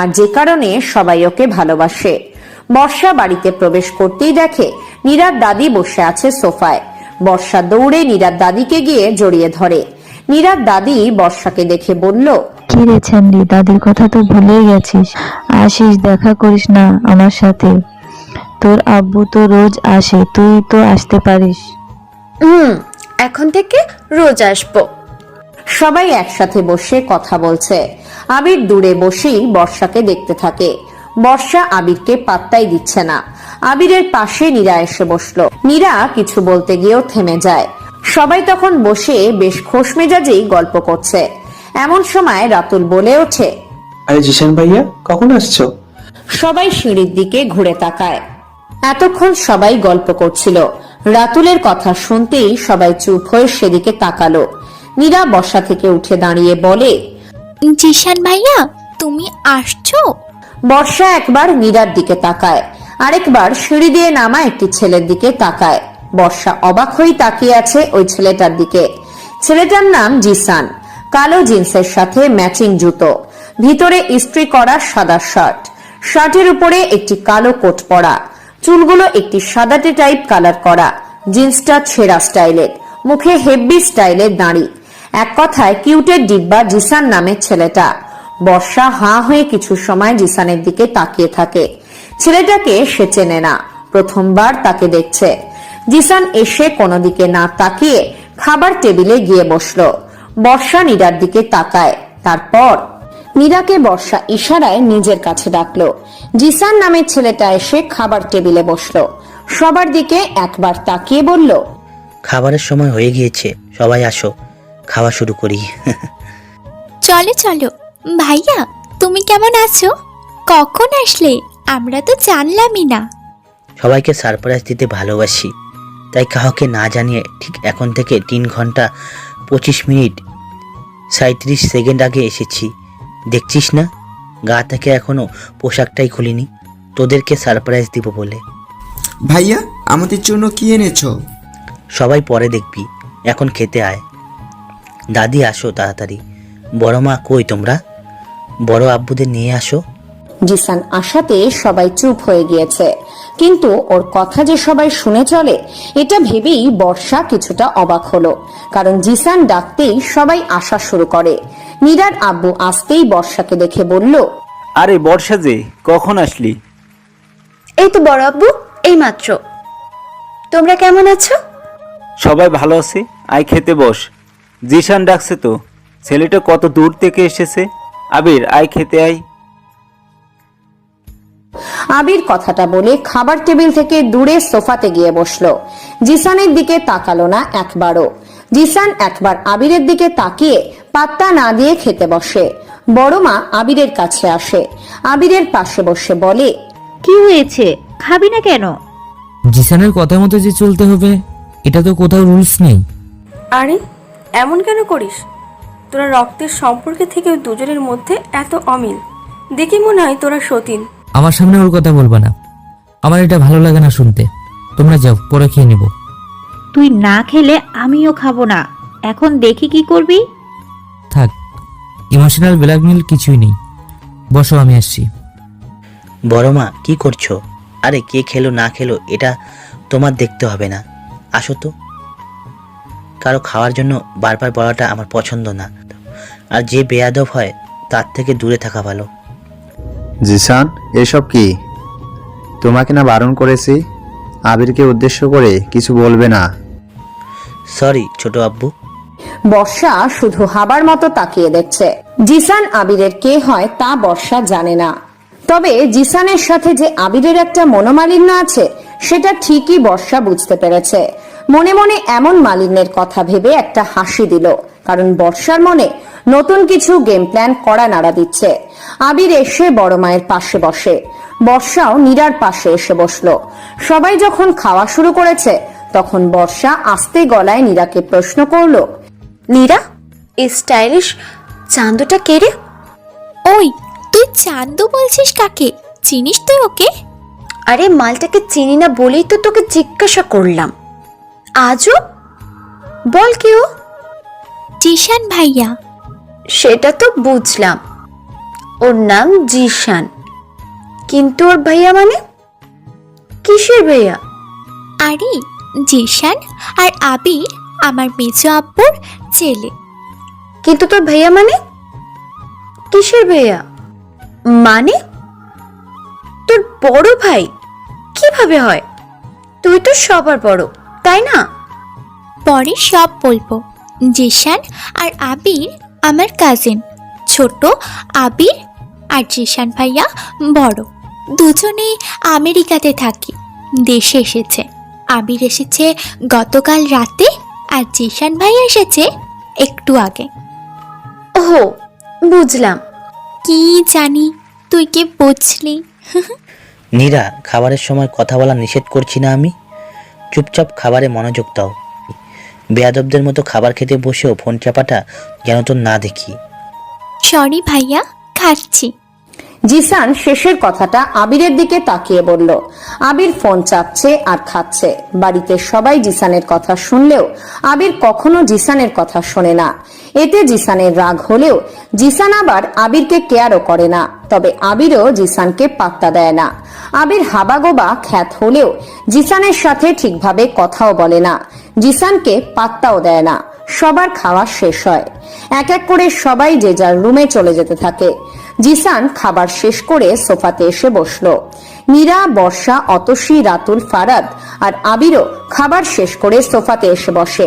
S1: আর যে কারণে সবাই ওকে ভালোবাসে। বর্ষা বাড়িতে প্রবেশ করতেই দেখে নীরার দাদি বসে আছে সোফায়। বর্ষা দৌড়ে নীরার দাদিকে গিয়ে জড়িয়ে ধরে। নীরার দাদি বর্ষাকে দেখে বলল,
S14: কি রে ছান্ডি, দাদির কথা তো ভুলেই গেছিস? আসিস, দেখা করিস না আমার সাথে? তোর আব্বু তো রোজ আসে, তুই তো আসতে পারিস।
S8: এখন থেকে রোজ আসবো।
S1: সবাই একসাথে বসে কথা বলছে। আবির দূরে বসেই বর্ষাকে দেখতে থাকে। বর্ষা আবিরকে পাত্তাই দিচ্ছে না। আবিরের পাশে নীরা এসে বসলো। নীরা কিছু বলতে গিয়েও থেমে যায়। সবাই তখন বসে বেশ খোশ মেজাজেই গল্প করছে। এমন সময় রাতুল বলে ওঠে,
S4: আরে জিশান ভাইয়া, কখন আসছো?
S1: সবাই সিঁড়ির দিকে ঘুরে তাকায়। এতক্ষণ সবাই গল্প করছিল। রাতুলের কথা শুনতেই সবাই চুপ হয়ে সেদিকে তাকালো। নীরা বসা থেকে উঠে দাঁড়িয়ে বলে,
S2: জিশান ভাইয়া তুমি আসছো?
S1: বর্ষা একবার নীরার দিকে তাকায়, আরেকবার সিঁড়ি দিয়ে নামা একটি ছেলের দিকে তাকায়। বর্ষা অবাক হয়ে তাকিয়ে আছে ওই ছেলেটার দিকে। ছেলেটার নাম জিসান। কালো জিন্সের সাথে ম্যাচিং জুতো, ভিতরে ইস্ত্রি করা সাদা শার্ট, শার্টের উপরে একটি কালো কোট পরা, চুলগুলো একটি সাদাটে টাইপ কালার করা, জিন্সটা ছেঁড়া স্টাইলের, মুখে হেভি স্টাইলের দাড়ি। এক কথায় কিউটের ডিব্বা জিসান নামের ছেলেটা। বর্ষা হাঁ হয়ে কিছু সময় জিসানের দিকে তাকিয়ে থাকে। ছেলেটাকে সে চেনে না, প্রথমবার তাকে দেখছে। জিসান এসে কোনো দিকে না তাকিয়ে খাবার টেবিলে গিয়ে বসলো। বর্ষা নীরার দিকে তাকায়। তারপর নীরাকে বর্ষা ইশারায় নিজের কাছে ডাকলো। জিসান নামের ছেলেটা এসে খাবার টেবিলে বসলো। সবার দিকে একবার তাকিয়ে বলল,
S15: খাবারের সময় হয়ে গিয়েছে, সবাই আসো, খাওয়া শুরু করি।
S2: চলো চলো। ভাইয়া তুমি কেমন আছো? কখন আসলে? আমরা তো জানলামই না।
S15: সবাইকে সারপ্রাইজ দিতে ভালোবাসি, তাই কাউকে না জানিয়ে ঠিক এখন থেকে 3 ঘন্টা 25 মিনিট 37 সেকেন্ড আগে এসেছি। দেখছিস না, গা থেকে এখনো পোশাকটাই খুলিনি, তোদেরকে সারপ্রাইজ দিব বলে।
S5: ভাইয়া আমাদের জন্য কি এনেছো?
S15: সবাই পরে দেখবি, এখন খেতে আয়। দাদি আসো তাড়াতাড়ি। বড় মা কই তোমরা? বড় আব্বুদের নিয়ে আসো।
S1: জিসান আসাতে সবাই চুপ হয়ে গিয়েছে, কিন্তু ওর কথা যে সবাই শুনে চলে এটা ভেবেই বর্ষা কিছুটা অবাক হলো। কারণ জিসান ডাকতেই সবাই আসা শুরু করে। নীরার আব্বু আসতেই বর্ষাকে দেখে বলল,
S16: আরে বর্ষা যে, কখন আসলি?
S8: এই তো বড় আব্বু, এই মাত্র। তোমরা কেমন আছো?
S16: সবাই ভালো আছে, আয় খেতে বস। জিশান ডাকছে তো, ছেলেটা কত দূর থেকে এসেছে। আবির আয় খেতে আয়।
S1: আবির কথাটা বলে খাবার টেবিল থেকে দূরে সোফাতে গিয়ে বসলো। জিসানের দিকে তাকালো না একবারও। জিসান একবার আবিরের দিকে তাকিয়ে পাত্তা না দিয়ে খেতে বসে। বড় মা আবিরের কাছে আসে, আবিরের পাশে বসে বলে,
S17: কি হয়েছে, খাবি না কেন?
S3: জিসানের কথা মতো যে চলতে হবে, এটা তো কোথাও রুলস নেই।
S18: আরে এমন কেন করিস? তোরা রক্তের সম্পর্কে থেকে দুজনের মধ্যে এত অমিল দেখে মনে হয় তোরা সতীন।
S3: আমার সামনে ওর কথা বলবা না, আমার এটা ভালো লাগে না শুনতে। তোমরা যাও, পরে খেয়ে নিব।
S17: তুই না খেলে আমিও খাবো না। এখন দেখি কি করবি।
S3: থাক, ইমোশনাল ব্ল্যাকমেল কিছুই নেই। বসো, আমি আসছি।
S15: বড় মা কি করছো? আরে কে খেলো না খেলো এটা তোমার দেখতে হবে না, আসো তো। কারো খাওয়ার জন্য বারবার বলাটা আমার পছন্দ না, আর যে বেয়াদব হয় তার থেকে দূরে থাকা ভালো।
S19: জিসান, এসব কি? তোমাকে না বারণ করেছি আবিরকে উদ্দেশ্য করে কিছু বলবে না।
S15: সরি ছোট আব্বু।
S1: বর্ষা শুধু হাবার মতো তাকিয়ে দেখছে। জিসান আবিরের কে হয় তা বর্ষা জানে না, তবে জিসানের সাথে যে আবিরের একটা মনোমালিন্য আছে সেটা ঠিকই বর্ষা বুঝতে পেরেছে। মনে মনে এমন মালিন্যের কথা ভেবে একটা হাসি দিল, কারণ বর্ষার মনে নতুন কিছু গেম প্ল্যান করা নাড়া দিচ্ছে। আবির এসে বড় মায়ের পাশে বসে, বর্ষাও নীরার পাশে এসে বসলো। সবাই যখন খাওয়া শুরু করেছে তখন বর্ষা আস্তে গলায় নীরাকে প্রশ্ন করলো,
S8: নীরা, এই স্টাইলিশ চান্দুটা কে রে?
S2: ওই তুই চান্দু বলছিস কাকে? চিনিস তুই ওকে?
S8: আরে মালটাকে চিনি না বলেই তো তোকে জিজ্ঞাসা করলাম। আজও বল কি ও?
S2: জিশান ভাইয়া।
S8: সেটা তো বুঝলাম, ওর নাম জিশান, কিন্তু ওর ভাইয়া মানে কিসের ভাইয়া?
S2: আরে জিশান আর আবির আমার মেজো আব্বুর ছেলে।
S8: কিন্তু তোর ভাইয়া মানে কিসের ভাইয়া? মানে তোর বড় ভাই? কিভাবে হয়? তুই তো সবার বড়, তাই না?
S2: পরে সব বলবো। জিশান আর আবির আমার কাজিন, ছোট আবির আর জিশান ভাইয়া বড়। দুজনেই আমেরিকাতে থাকি, দেশে এসেছে। আবির এসেছে গতকাল রাতে আর জিশান ভাইয়া এসেছে একটু আগে।
S8: ওহো, বুঝলাম।
S2: কি জানি তুই কি বুঝলি?
S15: নীরা, খাবারের সময় কথা বলা নিষেধ করছি না আমি? চুপচাপ খাবারে মনোযোগ দাও। বেয়াদবদের মতো খাবার খেতে বসেও ফোন চাপাটা যেন তো না দেখি।
S2: সরি ভাইয়া, খাচ্ছি।
S1: জিসান শেষের কথাটা আবিরের দিকে তাকিয়ে বলল। আবির ফোন চাপছে আর খাচ্ছে। বাড়িতে সবাই জিসানের কথা শুনলেও আবির কখনো জিসানের কথা শোনে না। এতে জিসানের রাগ হলেও জিসান আবার আবিরকে কেয়ারও করে না। তবে আবিরও জিসানকে পাত্তা দেয় না। আবির হাবাগোবা খ্যাত হলেও জিসানের সাথে ঠিকভাবে কথাও বলে না, জিসানকে পাত্তাও দেয় না। সবার খাওয়া শেষ হয়, এক এক করে সবাই যে যার রুমে চলে যেতে থাকে। জিসান খাবার শেষ করে সোফাতে এসে বসলো। নীরা, বর্ষা, অতসী, রাতুল, ফারাদ আর আবিরও খাবার শেষ করে সোফাতে এসে বসে।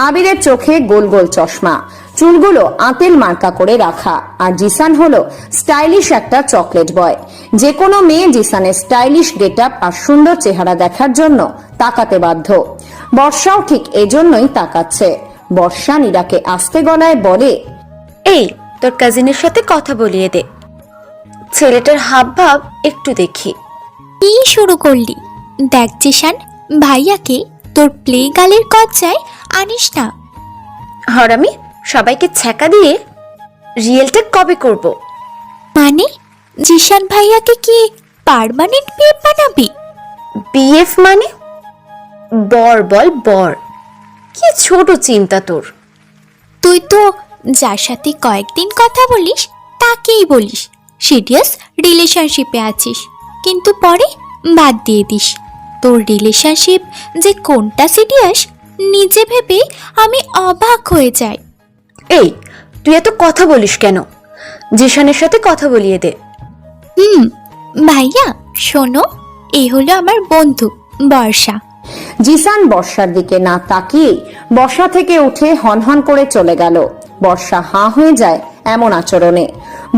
S1: আবিরের চোখে গোল গোল চশমা, চুলগুলো আঁতেল মার্কা করে রাখা, আর জিসান হলো স্টাইলিশ একটা চকলেট বয়। যে কোনো মেয়ে জিসানের স্টাইলিশ গেটআপ আর সুন্দর চেহারা দেখার জন্য তাকাতে বাধ্য। বর্ষাও ঠিক এজন্যই তাকাচ্ছে। বর্ষা নীরাকে আস্তে গলায় বলে,
S8: এই তোর কাজিনের সাথে কথা বলিয়ে দে, ছেলেটার হাব ভাব একটু দেখি।
S2: কি শুরু করলি? দেখ জিশান, ভাইয়াকে তোর প্লে গালের কজ্জায় আনিস না।
S8: হরামি, সবাইকে ছ্যাঁকা দিয়ে রিয়েলটা কবে করব?
S2: মানে জিশান ভাইয়াকে কি পার্মানেন্ট বিয়ে বানাবি?
S8: বিএফ মানে? বর বল, বর। কি ছোট চিন্তা তোর।
S2: তুই তো যার সাথে কয়েকদিন কথা বলিস তাকেই বলিস সিরিয়াস রিলেশনশিপে আছিস, কিন্তু পরে বাদ দিয়ে দিস। তোর রিলেশনশিপ যে কোনটা সিরিয়াস নিজে ভেবে আমি অবাক হয়ে যাই।
S8: এই তুই এত কথা বলিস কেন? জিশানের সাথে কথা বলিয়ে দে।
S2: ভাইয়া শোনো, এই হলো আমার বন্ধু বর্ষা।
S1: জিসান বর্ষার দিকে না তাকিয়ে বর্ষা থেকে উঠে হনহন করে চলে গেল। বর্ষা হাঁ হয়ে যায় এমন আচরণে।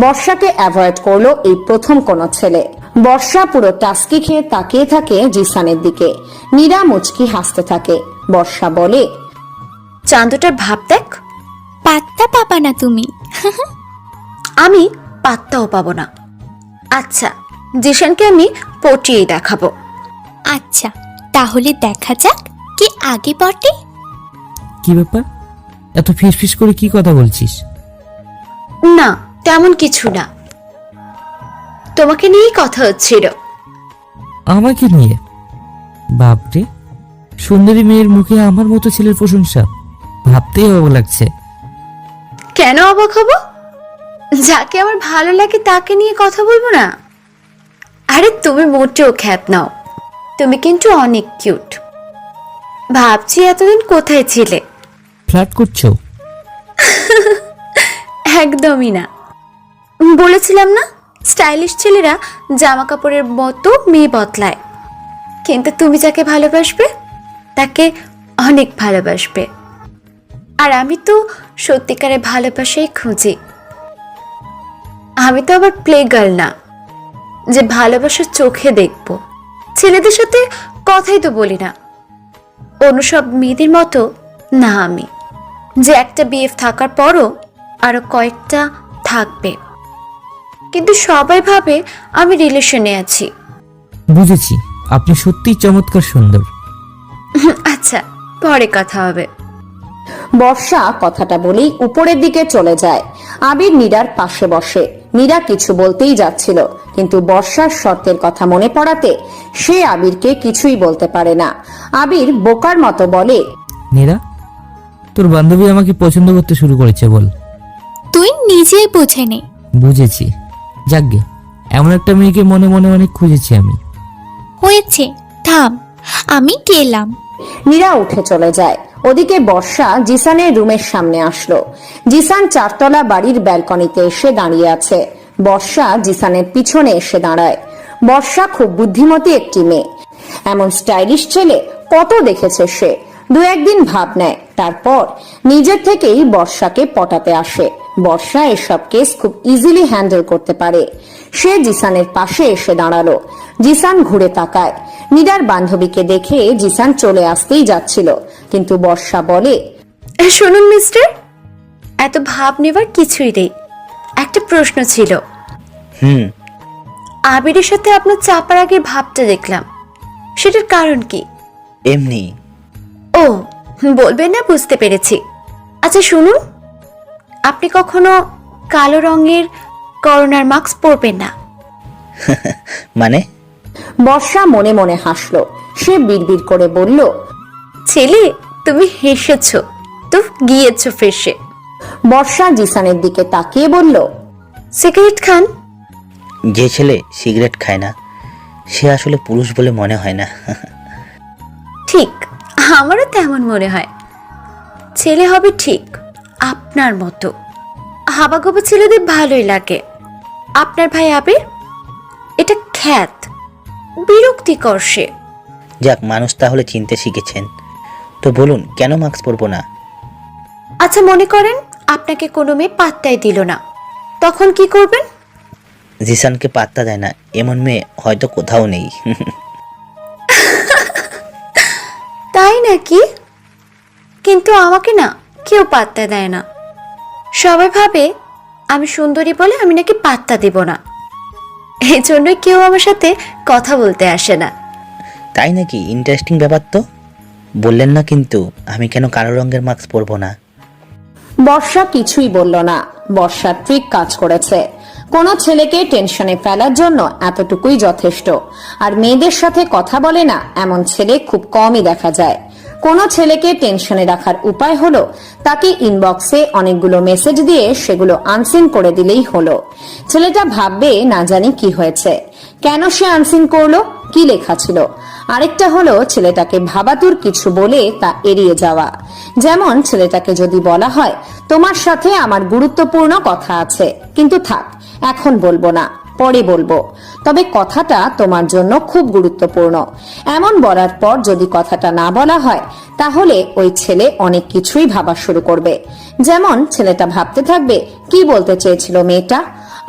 S1: বর্ষাকে অ্যাভয়েড করলো এই প্রথম কোনো ছেলে। বর্ষা পুরো টাস্কি খেয়ে তাকিয়ে থাকে জিসানের দিকে। নীরা মুচকি হাসতে থাকে। বর্ষা বলে,
S8: চান্দুটার ভাব দেখ।
S2: পাত্তা পাবা না তুমি।
S8: আমি পাত্তাও পাবো না। আচ্ছা, জিশানকে আমি পটিয়েই দেখাবো।
S2: আচ্ছা তাহলে দেখা যাক কি আগে বটে।
S3: কি ব্যাপার, এত ফিস ফিস করে কি কথা বলছিস?
S8: না তেমন কিছু না, তোমাকে নিয়েই কথা হচ্ছিল।
S3: আমাকে নিয়ে? বাপরে, সুন্দরী মেয়ের মুখে আমার মতো ছেলের প্রশংসা, ভাবতেই অবাক লাগছে।
S8: কেন অবাক হব? যাকে আমার ভালো লাগে তাকে নিয়ে কথা বলবো না? আরে তুমি মোটেও খ্যাত নাও, তুমি কিন্তু অনেক কিউট। ভাবছি এতদিন কোথায় ছিলে?
S3: ফ্ল্যাট করছো?
S8: একদমই না, বলেছিলাম না স্টাইলিশ ছেলেরা জামা কাপড়ের মতো মেয়ে বদলায়। কিন্তু তুমি যাকে ভালোবাসবে তাকে অনেক ভালোবাসবে, আর আমি তো সত্যিকারের ভালোবাসাই খুঁজি। আমি তো আবার প্লে গার্ল না যে ভালোবাসার চোখে দেখব। ছেলেদের সাথে কথাই তো বলি না, অন্য সব মেয়েদের মতো না আমি। যে একটা বিএফ থাকার পরও আরো কয়েকটা থাকবে, কিন্তু সবাই ভাবে আমি রিলেশনে আছি।
S3: বুঝেছি, আপনি সত্যিই চমৎকার সুন্দর।
S8: আচ্ছা, পরে কথা হবে।
S1: বর্ষা কথাটা বলেই উপরের দিকে চলে যায়। আবির নীরার পাশে বসে। নীরা কিছু বলতেই যাচ্ছিল, কিন্তু বর্ষার শর্তের কথা মনে পড়াতে সে আবিরকে কিছুই বলতে পারে না। আবির বোকার মতো বলে,
S3: নীরা, তোর বান্ধবী আমাকে পছন্দ করতে শুরু করেছে বল।
S2: তুই নিজেই বুঝে নে।
S3: বুঝেছি, যাকগে, এমন একটা মেয়েকে মনে মনে অনেক খুঁজেছি আমি।
S2: হয়েছে, থাম, আমি গেলাম।
S1: নীরা উঠে চলে যায়। ওদিকে বর্ষা জিসানের রুমের সামনে আসলো। জিসান 4 তলা বাড়ির ব্যালকনিতে এসে দাঁড়িয়ে আছে। বর্ষা জিসানের পিছনে এসে দাঁড়ায়। বর্ষা খুব বুদ্ধিমতী একটি মেয়ে। এমন স্টাইলিশ ছেলে কত দেখেছে সে। 2-1 দিন ভাব নেয়, তারপর নিজের থেকেই বর্ষাকে পটাতে আসে। বর্ষা এসব কেস খুব ইজিলি হ্যান্ডেল করতে পারে। সে জিসানের পাশে এসে দাঁড়ালো। জিসান ঘুরে তাকায়। নীরার বান্ধবীকে দেখে জিসান চলে আসতেই যাচ্ছিল, কিন্তু বর্ষা বলে,
S8: শুনুন মিস্টার, এত ভাব নেবার কিছুই নেই। একটা প্রশ্ন ছিল। আবিরের সাথে আপনার চাপার আগে ভাবটা দেখলাম, সেটার কারণ কি?
S15: এমনি।
S8: ও, বলবেন না, বুঝতে পেরেছি। আচ্ছা শুনুন, আপনি কখনো কালো রঙের করোনার মাস্ক পরবেন না।
S15: মানে?
S1: বর্ষা মনে মনে হাসলো। সে বিড়বিড় করে বলল,
S8: ছেলে, তুমি হেসেছ তো গিয়েছ ফেসে।
S1: বর্ষা জিসানের দিকে তাকিয়ে বলল,
S8: সিগারেট খান?
S15: যে ছেলে সিগারেট খায় না সে আসলে পুরুষ বলে মনে হয় না।
S8: ঠিক, আমারও তেমন মনে হয়। ছেলে হবে ঠিক আপনার মতো। হাবাগোবা ছেলেদের ভালোই লাগে। আপনার ভাই আবির, এটা খ্যাত, বিরক্তিকর সে।
S15: যাক, মানুষ তাহলে চিনতে শিখেছেন। তো বলুন, কেন মাস্ক পরবো না?
S8: আচ্ছা, মনে করেন আপনাকে কোনো মেয়ে পাত্তাই দিল না, তখন কি করবেন?
S15: জিসানকে পাত্তা দেয় না এমন মেয়ে হয়তো কোথাও নেই।
S8: তাই নাকি? কিন্তু আমাকে না কেউ পাত্তা দেয় না। সবাই ভাবে আমি সুন্দরী বলে আমি নাকি পাত্তা দেব না। এই জন্য কেউ আমার সাথে কথা বলতে আসে না।
S15: তাই নাকি? ইন্টারেস্টিং ব্যাপার তো। বললেন না কিন্তু আমি কেন কালো রঙের মাস্ক পরবো না।
S1: বর্ষা কিছুই বলল না। বর্ষার ট্রিক কাজ করেছে। কোনো ছেলেকে টেনশনে ফেলার জন্য এতটুকুই যথেষ্ট। আর মেয়েদের সাথে কথা বলে না এমন ছেলে খুব কমই দেখা যায়। কোনো ছেলেকে টেনশনে রাখার উপায় হলো তাকে ইনবক্সে অনেকগুলো মেসেজ দিয়ে সেগুলো আনসিন করে দিলেই হলো। ছেলেটা ভাববে না জানি কি হয়েছে, কেন সে আনসিন করলো, কি লেখা ছিল। আরেকটা হলো ছেলেটাকে ভাবাতুর কিছু বলে তা এড়িয়ে যাওয়া। যেমন ছেলেটাকে যদি বলা হয়, তোমার সাথে আমার গুরুত্বপূর্ণ কথা আছে, কিন্তু থাক, এখন বলবো না, পরে বলবো, তবে কথাটা তোমার জন্য খুব গুরুত্বপূর্ণ। এমন বলার পর যদি কথাটা না বলা হয়, তাহলে ওই ছেলে অনেক কিছুই ভাবা শুরু করবে। যেমন ছেলেটা ভাবতে থাকবে, কি বলতে চেয়েছিল মেয়েটা,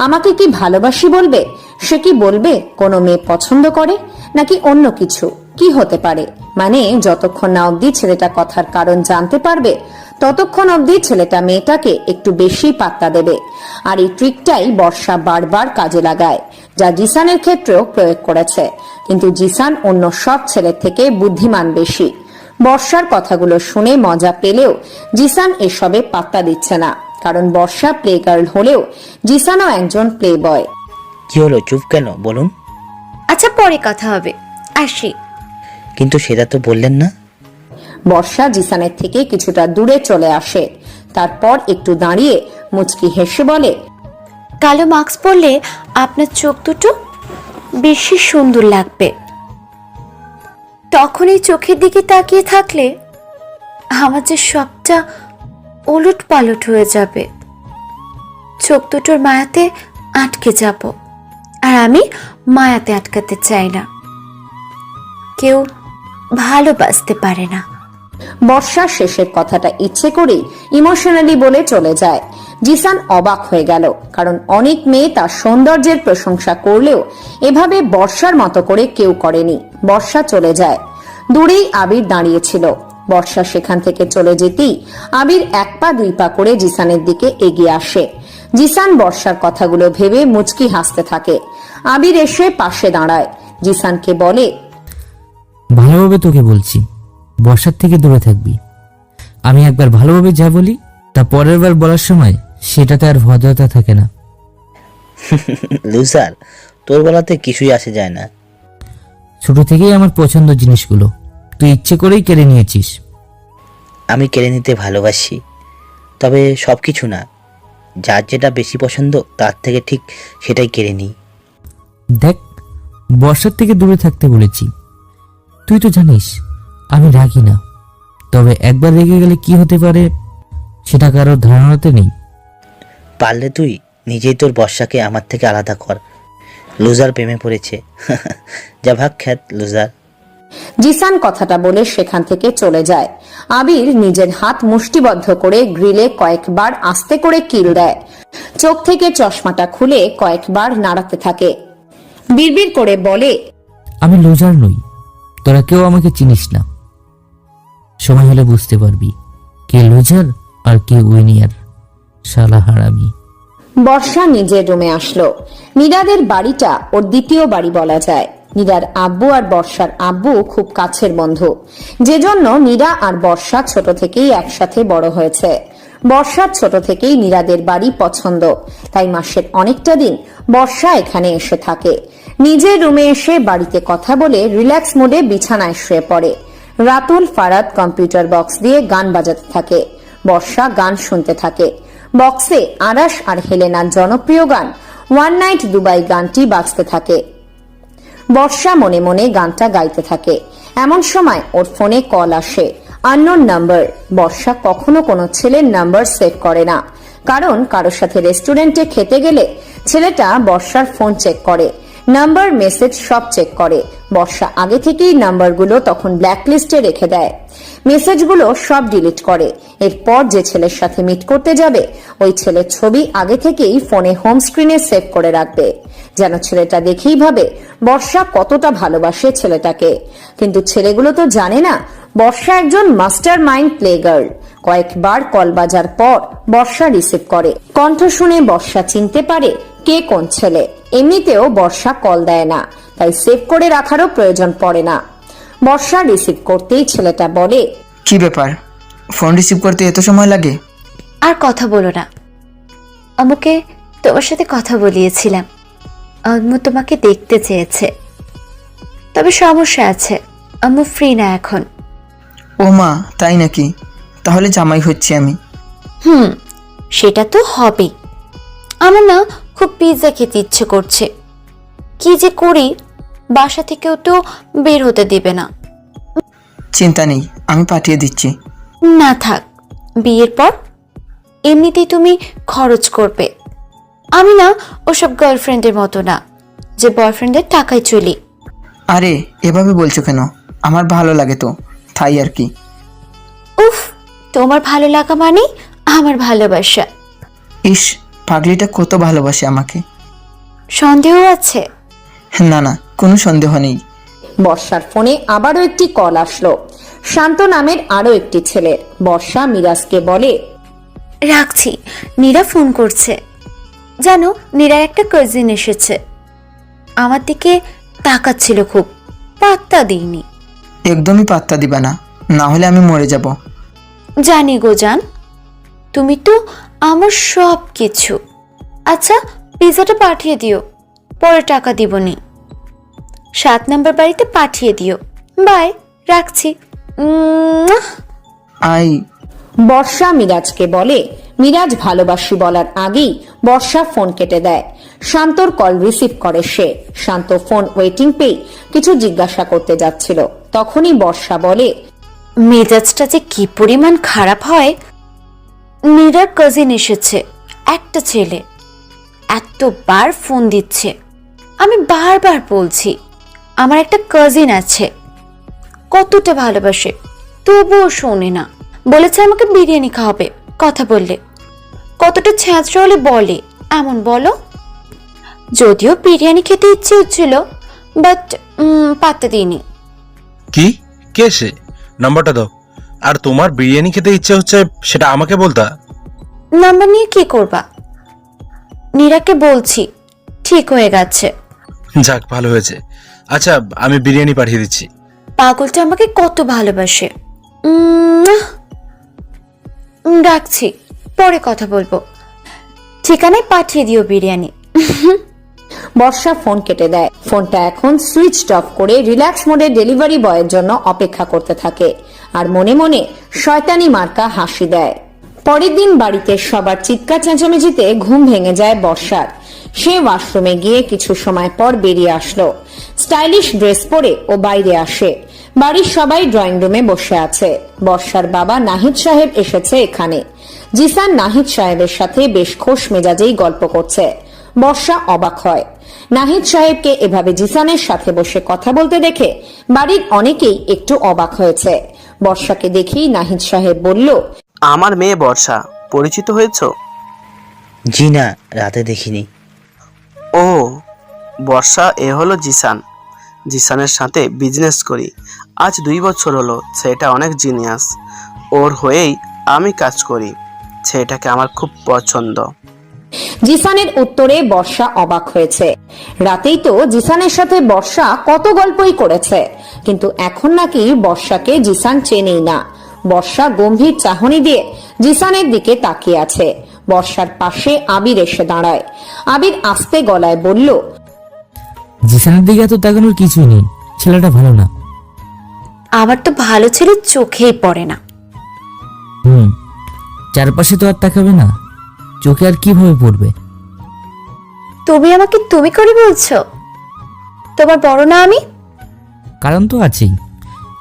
S1: আমাকে কি ভালোবাসি বলবে, সে কি বলবে কোনো মেয়ে পছন্দ করে, নাকি অন্য কিছু, কি হতে পারে। মানে যতক্ষণ না অবধি ছেলেটা কথার কারণ জানতে পারবে, ততক্ষণ অবধি ছেলেটা মেয়েটাকে একটু বেশি পাত্তা দেবে। আর এই ট্রিকটাই বর্ষা বারবার কাজে লাগায়, যা জিসানের ক্ষেত্রেও প্রয়োগ করেছে। কিন্তু জিসান অন্য সব ছেলের থেকে বুদ্ধিমান বেশি। বর্ষার কথাগুলো শুনে মজা পেলেও জিসান এসবে পাত্তা দিচ্ছে না, কারণ বর্ষা প্লে গার্ল হলেও জিসানও একজন প্লে বয়।
S15: কি হলো, চুপ কেন বলুন?
S8: আচ্ছা, পরে কথা হবে, আসি।
S15: কিন্তু সেটা তো বললেন না।
S1: বর্ষা জিসানের থেকে কিছুটা দূরে চলে আসে। তারপর একটু দাঁড়িয়ে মুচকি হেসে বলে,
S8: কালো মাস্ক পরলে আপনার চোখ দুটো বেশি সুন্দর লাগবে। তখন এই চোখের দিকে তাকিয়ে থাকলে আমার যে সবটা ওলট পালট হয়ে যাবে। চোখ দুটোর মায়াতে আটকে যাব, আর আমি মায়াতে আটকাতে চাই না। কেউ ভালোবাসতে পারে না।
S1: বর্ষার শেষের কথাটা ইচ্ছে করেই ইমোশনালি বলে চলে যায়। জিসান অবাক হয়ে গেল, কারণ অনেক মেয়ে তার সৌন্দর্যের প্রশংসা করলেও এভাবে বর্ষার মতো করে কেউ করেনি। বর্ষা চলে যায়। দূরেই আবির দাঁড়িয়েছিল। বর্ষা সেখান থেকে চলে যেতেই আবির 1 পা 2 পা করে জিসানের দিকে এগিয়ে আসে। জিসান বর্ষার কথাগুলো ভেবে মুচকি হাসতে থাকে। আবির এসে পাশে দাঁড়ায়, জিসানকে বলে,
S3: ভালোভাবে তোকে বলছি, বর্ষার থেকে দূরে থাকবি। আমি একবার ভালোভাবে যা বলি তা পরের বার বলার সময় সেটাতে আর ভদ্রতা থাকে না।
S15: লুজার, তোর বলাতে কিছুই আসে যায় না।
S3: ছোট থেকেই আমার পছন্দ জিনিসগুলো তুই ইচ্ছে করেই কেড়ে নিয়েছিস।
S15: আমি কেড়ে নিতে ভালোবাসি, তবে সব কিছু না। যার যেটা বেশি পছন্দ তার থেকে ঠিক সেটাই কেড়ে নিই।
S3: দেখ, বর্ষার থেকে দূরে থাকতে বলেছি। তুই তো জানিস আমি রাগি না, তবে একবার রেগে গেলে কি হতে পারে সেটা কারোর ধারণাতে নেই।
S15: পারলে তুই নিজেই তোর বর্ষাকে আমার থেকে আলাদা কর। লুজার প্রেমে পড়েছে। যা ভাগ খ্যাত লুজার।
S1: জিসান কথাটা বলে সেখান থেকে চলে যায়। আবির নিজের হাত মুষ্টিবদ্ধ করে গ্রিলে কয়েকবার আস্তে করে কিল দেয়। চোখ থেকে চশমাটা খুলে কয়েকবার নাড়াতে থাকে। বিড়বিড় করে বলে,
S3: আমি লুজার নই, তোরা কেউ আমাকে চিনিস না। সময় হলে বুঝতে পারবি কে লুজার আর কে উইনিয়ার। শালা হারামি।
S1: বর্ষা নিজের রুমে আসলো। নীরাদের বাড়িটা ওর দ্বিতীয় বাড়ি বলা যায়। নীরার আব্বু আর বর্ষার আব্বু খুব কাছের বন্ধু, যে জন্য নীরা আর বর্ষা ছোট থেকেই একসাথে বড় হয়েছে। বর্ষার ছোট থেকেই নীরাদের বাড়ি পছন্দ, তাই মাসের অনেকটা দিন বর্ষা এখানে এসে থাকে। নিজের রুমে এসে বাড়িতে কথা বলে রিল্যাক্স মোডে বিছানায় শুয়ে পড়ে। রাতুল ফারাদ কম্পিউটার বক্স দিয়ে গান বাজাতে থাকে। বর্ষা গান শুনতে থাকে। বক্সে আরাশ আর হেলেনার জনপ্রিয় গান ওয়ান নাইট দুবাই গানটি বাজতে থাকে। বর্ষা মনে মনে গানটা গাইতে থাকে। এমন সময় ওর ফোনে কল আসে, আননোন নাম্বার। বর্ষা কখনো কোনো ছেলের নাম্বার সেভ করে না, কারণ কারোর সাথে রেস্টুরেন্টে খেতে গেলে ছেলেটা বর্ষার ফোন চেক করে, নাম্বার মেসেজ সব চেক করে। বর্ষা আগে থেকেই নাম্বারগুলো তখন ব্ল্যাকলিস্টে রেখে দেয়, মেসেজগুলো সব ডিলিট করে। এরপর যে ছেলের সাথে মিট করতে যাবে ওই ছেলের ছবি আগে থেকেই ফোনে হোম স্ক্রিনে সেভ করে রাখবে, যেন ছেলেটা দেখেই ভাবে বর্ষা কতটা ভালোবাসে ছেলেটাকে। কিন্তু ছেলেগুলো তো জানে না বর্ষা একজন মাস্টার মাইন্ড প্লে গার্ল। কয়েকবার কল বাজার পর বর্ষা রিসিভ করে। কণ্ঠ শুনে বর্ষা চিনতে পারে কে কোন ছেলে। এমনিতেও বর্ষা কল দেয় না, তাই সেভ করে রাখারও প্রয়োজন পড়ে না। বর্ষা রিসিভ করতেই ছেলেটা বলে,
S5: কি ব্যাপার, ফোন রিসিভ করতে এত সময় লাগে?
S8: আর কথা বলো না, আম্মুকে তোমার সাথে কথা বলিয়েছিলাম। আম্মু তোমাকে দেখতে চেয়েছে, তবে সমস্যা আছে, আম্মু ফ্রি না এখন।
S5: ও মা, তাই নাকি? তাহলে জামাই হচ্ছে আমি।
S8: সেটা তো হবেই। আমার না খুব পিৎজা খেতে ইচ্ছে করছে। কি যে করি, বাসা থেকেও তো বের হতে দেবে না।
S5: চিন্তা নেই, আমি পাঠিয়ে দিচ্ছি।
S8: না থাক, বিয়ের পর এমনিতেই তুমি খরচ করবে। আমি না ওসব গার্লফ্রেন্ডের মতো না যে বয়ফ্রেন্ডের টাকায় চলি।
S5: আরে এভাবে বলছো কেন? আমার ভালো লাগে তো, তাই আর কি।
S8: উফ, তোমার ভালো লাগা মানে আমার ভালোবাসা।
S5: ইস, পাগলিটা কত ভালোবাসে আমাকে।
S8: সন্দেহ আছে?
S5: না না, কোনো সন্দেহ নেই।
S1: বর্ষার ফোনে আবারও একটি কল আসলো, শান্ত নামের আরো একটি ছেলের। বর্ষা মিরাজকে বলে,
S8: রাখছি, নীরা ফোন করছে। জানো, নীরার একটা কাজিন এসেছে, আমার দিকে তাকাচ্ছিল খুব, পাত্তা দিইনি।
S5: একদমই পাত্তা দিবা না, না হলে আমি মরে যাব।
S8: জানি গো জান, তুমি তো আমার সব কিছু। আচ্ছা, পিৎজাটা পাঠিয়ে দিও, পরে টাকা দিবনি। 7 নম্বর বাড়িতে পাঠিয়ে দিও। বাই, রাখছি।
S5: আই।
S1: বর্ষা মিরাজকে বলে। মিরাজ ভালোবাসি বলার আগেই বর্ষা ফোন কেটে দেয়। শান্তর কল রিসিভ করে সে। শান্ত ফোন ওয়েটিং পেয়ে কিছু জিজ্ঞাসা করতে যাচ্ছিল, তখনই বর্ষা বলে,
S8: মেজাজটা যে কি পরিমাণ খারাপ হয়। নীরার কাজিন এসেছে, একটা ছেলে, এতবার ফোন দিচ্ছে। আমি বারবার বলছি আমার একটা কাজিন আছে, কতটা ভালোবাসে, তবুও শোনে না। বলেছে আমাকে বিরিয়ানি খাওয়াবে কথা বললে। কতটা ছ্যাঁচড়া হলে বলে এমন বলো। যদিও বিরিয়ানি খেতে ইচ্ছে হচ্ছিল, বাট পাত্তা দিইনি।
S20: কি? কে সে? নাম্বারটা দাও, আর তোমার বিরিয়ানি খেতে ইচ্ছে হচ্ছে সেটা আমাকে বলতা।
S8: নাম্বার নিয়ে কি করবা? নীরাকে বলছি, ঠিক হয়ে গেছে।
S20: যাক, ভালো হয়েছে। আচ্ছা, আমি বিরিয়ানি পাঠিয়ে দিচ্ছি।
S8: পাগলটা আমাকে কত ভালোবাসে। রাখছি, পরে কথা বলবো। ঠিকানায় পাঠিয়ে দিও বিরিয়ানি।
S1: বর্ষা ফোন কেটে দেয়। ফোনটা এখন সুইচ অফ করে রিল্যাক্স মোডে ডেলিভারি বয়ের জন্য অপেক্ষা করতে থাকে আর মনে মনে শয়তানি মার্কা হাসি দেয়। পরের দিন বাড়িতে সবার চিৎকার চেঁচামেচিতে ঘুম ভেঙে যায় বর্ষার। সে ওয়াশরুমে গিয়ে কিছু সময় পর বেরিয়ে আসলো। স্টাইলিশ ড্রেস পরে ও বাইরে আসে। বাড়ির সবাই ড্রয়িং রুমে বসে আছে। বর্ষার বাবা নাহিদ সাহেব এসেছে এখানে। জিসান নাহিদ সাহেবের সাথে বেশ খোশ মেজাজেই গল্প করছে। বর্ষা অবাক হয়। নাহিদ সাহেবকে এভাবে জিসানের সাথে বসে কথা বলতে দেখে বাড়ির অনেকেই একটু অবাক হয়েছে। বর্ষাকে দেখেই নাহিদ সাহেব বলল,
S4: আমার মেয়ে বর্ষা, পরিচিত হয়েছ?
S15: জি না, রাতে দেখিনি।
S4: ও, বর্ষা এ হলো জিসান। জিসানের সাথে বিজনেস করি। আজ 2 বছর হলো। ছেলেটা অনেক জিনিয়াস। ওর হয়েই আমি কাজ করি। ছেলেটাকে আমার খুব পছন্দ।
S1: জিসানের উত্তরে বর্ষা অবাক হয়েছে। রাতেই তো জিসানের সাথে বর্ষা কত গল্পই করেছে, কিন্তু এখন নাকি বর্ষাকে জিসান চেনেই না। বর্ষা গম্ভীর চাহনি দিয়ে জিসানের দিকে তাকিয়ে আছে। বর্ষার পাশে আবির এসে দাঁড়ায়। আবির আস্তে গলায় বলল,
S3: জিসানের দিকে এত তাকানোর কিছুই নেই, ছেলেটা ভালো না।
S8: আমার তো ভালো ছেলে চোখেই পড়ে না।
S3: চারপাশে তো আর তাকাবে না, চোখে আর কিভাবে পড়বে?
S8: তুমি আমাকে তুমি করে বলছো? তোমার বড় না আমি?
S3: কারণ তো আছেই,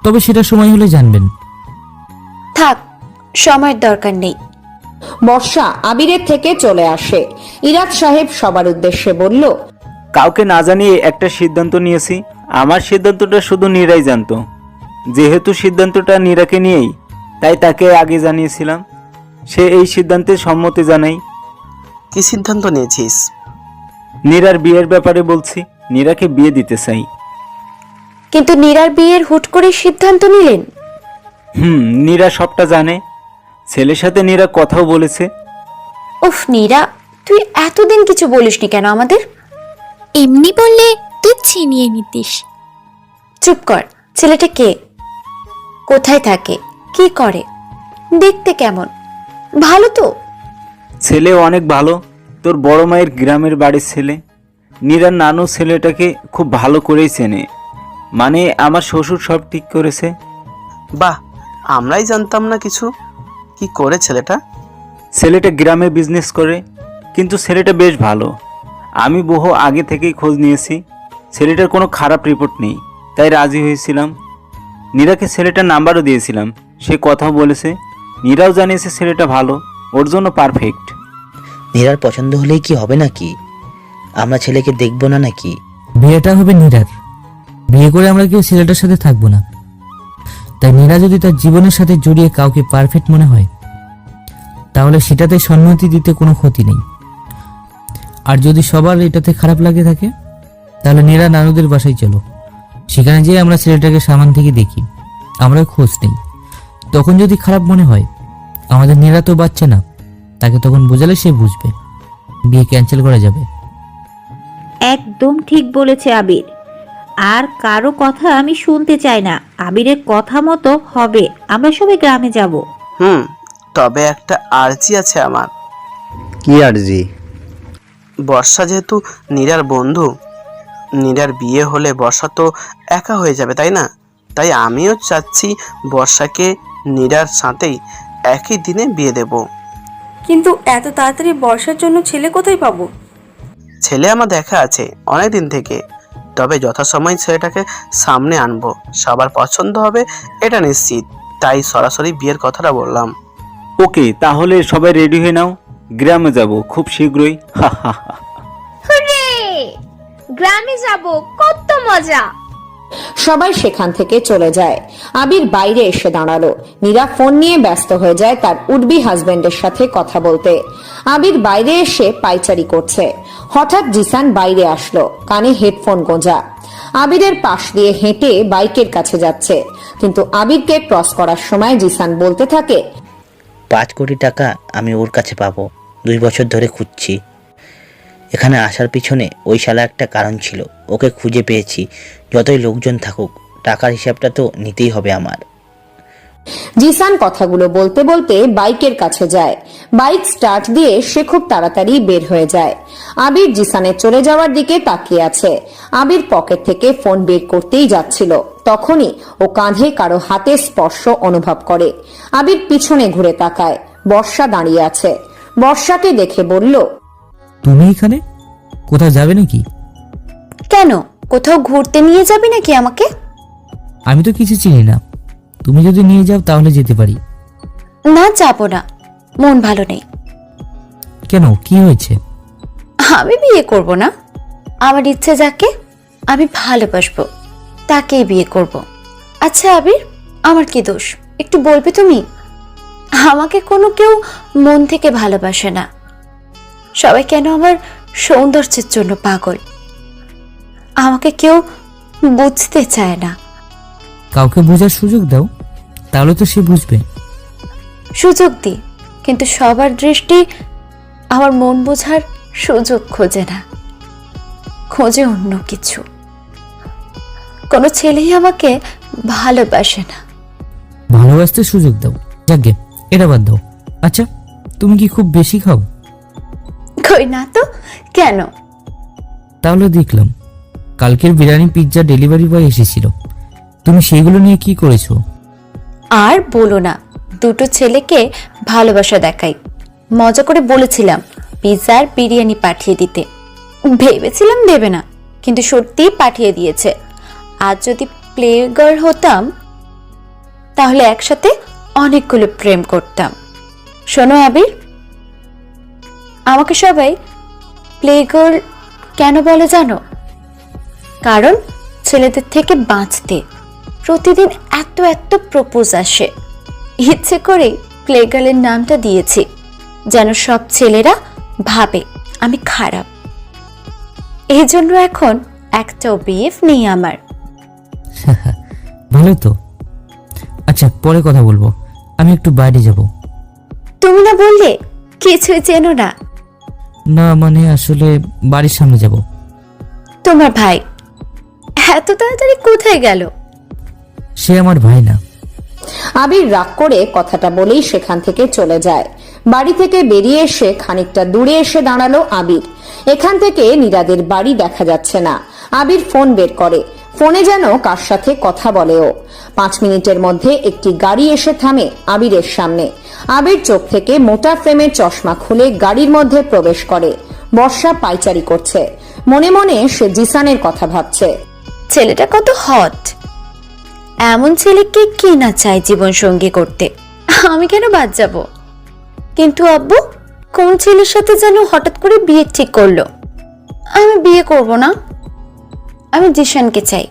S3: তবে সেটা সময় হলে জানবেন।
S8: থাক, সময়ের দরকার নেই।
S1: বর্ষা আবিরের থেকে চলে আসে। ইরাদ সাহেব সবার উদ্দেশ্যে বলল,
S16: কাউকে না জানিয়ে একটা সিদ্ধান্ত নিয়েছি। আমার সিদ্ধান্তটা শুধু নীরাই জানতো। যেহেতু সিদ্ধান্তটা নীরাকে নিয়েই, তাই তাকে আগে জানিয়েছিলাম। সে এই সিদ্ধান্তে সম্মতি জানাই।
S4: কি সিদ্ধান্ত নিয়েছিস?
S16: নীরার বিয়ের ব্যাপারে বলছি। নীরাকে বিয়ে দিতে চাই।
S8: কিন্তু নীরার বিয়ের হুট করে সিদ্ধান্ত নিলেন?
S16: নীরা সবটা জানে। ছেলের সাথে নীরা কথাও বলেছে।
S8: উফ নীরা, তুই এতদিন কিছু বলিসনি কেন আমাদের?
S2: এমনি বললে তুই ছিনিয়ে নিতিস।
S8: চুপ কর। ছেলেটা কে? কোথায় থাকে? কি করে? দেখতে কেমন? ভালো তো?
S16: ছেলে অনেক ভালো। তোর বড় মায়ের গ্রামের বাড়ির ছেলে। নীরার নানু ছেলেটাকে খুব ভালো করেই চেনে। মানে আমার শ্বশুর সব ঠিক করেছে।
S4: বাহ, আমরাই জানতাম না কিছু। কি করে ছেলেটা?
S16: ছেলেটা গ্রামে বিজনেস করে, কিন্তু ছেলেটা বেশ ভালো। আমি বহু আগে থেকেই খোঁজ নিয়েছি। ছেলেটার কোনো খারাপ রিপোর্ট নেই, তাই রাজি হয়েছিলাম। নীরাকে ছেলেটার নাম্বারও দিয়েছিলাম। সে কথাও বলেছে। নীরাও জানিয়েছে ছেলেটা ভালো, ওর জন্য পারফেক্ট।
S15: নীরার পছন্দ হলেই কি হবে নাকি? আমরা ছেলেকে দেখবো না নাকি?
S3: বিয়েটা হবে নীরার। বিয়ে করে আমরা কেউ ছেলেটার সাথে থাকবো না। তাই নীরা যদি তার জীবনের সাথে জড়িয়ে কাউকে পারফেক্ট মনে হয়, তাহলে সেটাতে সম্মতি দিতে কোনো ক্ষতি নেই। আর যদি সবার এটাতে খারাপ লাগে থাকে, তাহলে নীরা নানুদের বাসায় চলো। সেখানে যেয়ে আমরা ছেলেটাকে সামান থেকে দেখি, আমরা খোঁজ নেই। তখন যদি খারাপ মনে হয়, আমাদের নীরা তো বাচ্চা না, তাকে তখন বোঝালে সে বুঝবে। বিয়ে ক্যান্সেল করা যাবে।
S17: একদম ঠিক বলেছে আবির। আর কারো কথা আমি শুনতে চাই না। আবিরের কথা মতো হবে। আমরা সবাই গ্রামে যাব।
S4: তবে একটা আর্জি আছে আমার।
S19: কি আর্জি?
S4: বর্ষা যেহেতু নীরার বন্ধু, নীরার বিয়ে হলে বর্ষা তো একা হয়ে যাবে, তাই না? তাই আমিও চাচ্ছি বর্ষাকে নীরার সাথেই একই দিনে বিয়ে দেব।
S18: কিন্তু এত তাড়াতাড়ি বর্ষার জন্য ছেলে কোথায় পাবো?
S4: ছেলে আমার দেখা আছে অনেক দিন থেকে। তবে যথাসময় ছেলেটাকে সামনে আনবো। সবার পছন্দ হবে এটা নিশ্চিত। তাই সরাসরি বিয়ের কথাটা বললাম।
S16: ওকে, তাহলে সবাই রেডি হয়ে নাও। গ্রামে যাব খুব শীঘ্রই।
S6: হুররে! গ্রামে যাব, কত মজা।
S1: সবাই সেখান থেকে চলে যায়। আবির বাইরে এসে দাঁড়ালো। নীরা ফোন নিয়ে ব্যস্ত হয়ে যায় তার উডবি হাজবেন্ডের সাথে কথা বলতে। আবির বাইরে এসে পাইচারি করছে। হঠাৎ জিসান বাইরে আসলো, কানে হেডফোন গোঁজা। আবিরের পাশ দিয়ে হেঁটে বাইকের কাছে যাচ্ছে, কিন্তু আবিরকে ক্রস করার সময় জিসান বলতে থাকে,
S15: 5 কোটি টাকা আমি ওর কাছে পাবো, 2 বছর ধরে খুঁজছি। এখানে আসার পিছনে ওই শালা একটা কারণ ছিল, ওকে খুঁজে পেয়েছি। যতই লোকজন থাকুক, টাকার হিসাবটা তো নিতেই হবে আমার।
S1: জিসান কথাগুলো বলতে বলতে বাইকের কাছে যায়। বাইক স্টার্ট দিয়ে সে খুব তাড়াতাড়ি বের হয়ে যায়। আবির জিসানের চলে যাওয়ার দিকে তাকিয়ে আছে। আবির পকেট থেকে ফোন বের করতেই যাচ্ছিল, তখনই ও কাঁধে কারো হাতের স্পর্শ অনুভব করে। আবির পিছনে ঘুরে তাকায়, বর্ষা দাঁড়িয়ে আছে। বর্ষাকে দেখে বলল,
S3: তুমি এখানে কোথাও যাবে নাকি?
S8: কেন, কোথাও ঘুরতে নিয়ে যাবি নাকি আমাকে?
S3: আমি তো কিছু চিনি না, তুমি যদি নিয়ে যাও তাহলে যেতে পারি।
S8: না, যাবো না, মন ভালো নেই।
S3: কেন, কি হয়েছে?
S8: আমি বিয়ে করব না। আমার ইচ্ছে যাকে আমি ভালোবাসবো তাকেই বিয়ে করব। আচ্ছা আবির, আমার কি দোষ একটু বলবে তুমি? আমাকে কোনো কেউ মন থেকে ভালোবাসে না, সবাই কেন আমার সৌন্দর্যের জন্য পাগল। আমাকে কেউ বুঝতে চায় না।
S3: কাউকে বোঝার সুযোগ দাও, তাহলে তো সে বুঝবে।
S8: সুযোগ দিই, কিন্তু সবার দৃষ্টি আমার মন বোঝার সুযোগ খোঁজে না, খোঁজে অন্য কিছু। কোনো ছেলেই আমাকে ভালোবাসে না।
S3: ভালোবাসতে সুযোগ দাও, যাকে এটা বাদ দাও। আচ্ছা, তুমি কি খুব বেশি খাও?
S8: কই না তো, কেন?
S3: তাহলে দেখলাম কালকের বিরিয়ানি পিৎজা ডেলিভারি বয় এসেছিল, তুমি সেইগুলো নিয়ে কি করেছো?
S8: আর বলো না, দুটো ছেলেকে ভালোবাসা দেখাই। মজা করে বলেছিলাম পিৎজা আর বিরিয়ানি পাঠিয়ে দিতে, ভেবেছিলাম দেবে না, কিন্তু সত্যিই পাঠিয়ে দিয়েছে। আজ যদি প্লে গার্ল হতাম তাহলে একসাথে অনেকগুলো প্রেম করতাম। শোনো আবির, আমাকে সবাই প্লে গার্ল কেন বলে জানো? কারণ ছেলেদের থেকে বাঁচতে প্রতিদিন এত এত প্রপোজ আসে। ইচ্ছে করে প্লে গার্লের নামটা দিয়েছি, যেন সব ছেলেরা ভাবে আমি খারাপ। এই জন্য এখন একটাও বিএফ নেই আমার।
S3: ভালো তো। আচ্ছা, পরে কথা বলবো, আমি একটু বাইরে যাব।
S8: তুমি না বললে কিছুই চেনো না?
S3: না মানে আসলে বাড়ির সামনে যাব।
S8: তোমার ভাই এত তাড়াতাড়ি কোথায় গেল?
S3: সে আমার ভাই না।
S1: আবির রাগ করে কথাটা বলেই সেখান থেকে চলে যায়। বাড়ি থেকে বেরিয়ে এসে খানিকটা দূরে এসে দাঁড়ালো আবির। এখান থেকে নীরাদের বাড়ি দেখা যাচ্ছে না। আবির ফোন বের করে, ফোনে যেন কার সাথে কথা বলে ও। 5 মিনিটের মধ্যে একটি গাড়ি এসে থামে আবিরের সামনে। আবির চোখ থেকে মোটা ফ্রেমের চশমা খুলে গাড়ির মধ্যে প্রবেশ করে। বর্ষা পাইচারি করছে, মনে মনে সে জিসানের কথা ভাবছে।
S8: ছেলেটা কত হট, এমন ছেলেকে কি না চাই জীবন সঙ্গী করতে। আমি কেন বাদ যাব? কিন্তু আব্বু কোন ছেলের সাথে যেন হঠাৎ করে বিয়ে ঠিক করলো। আমি বিয়ে করব না, আমি জিসানকে চাই।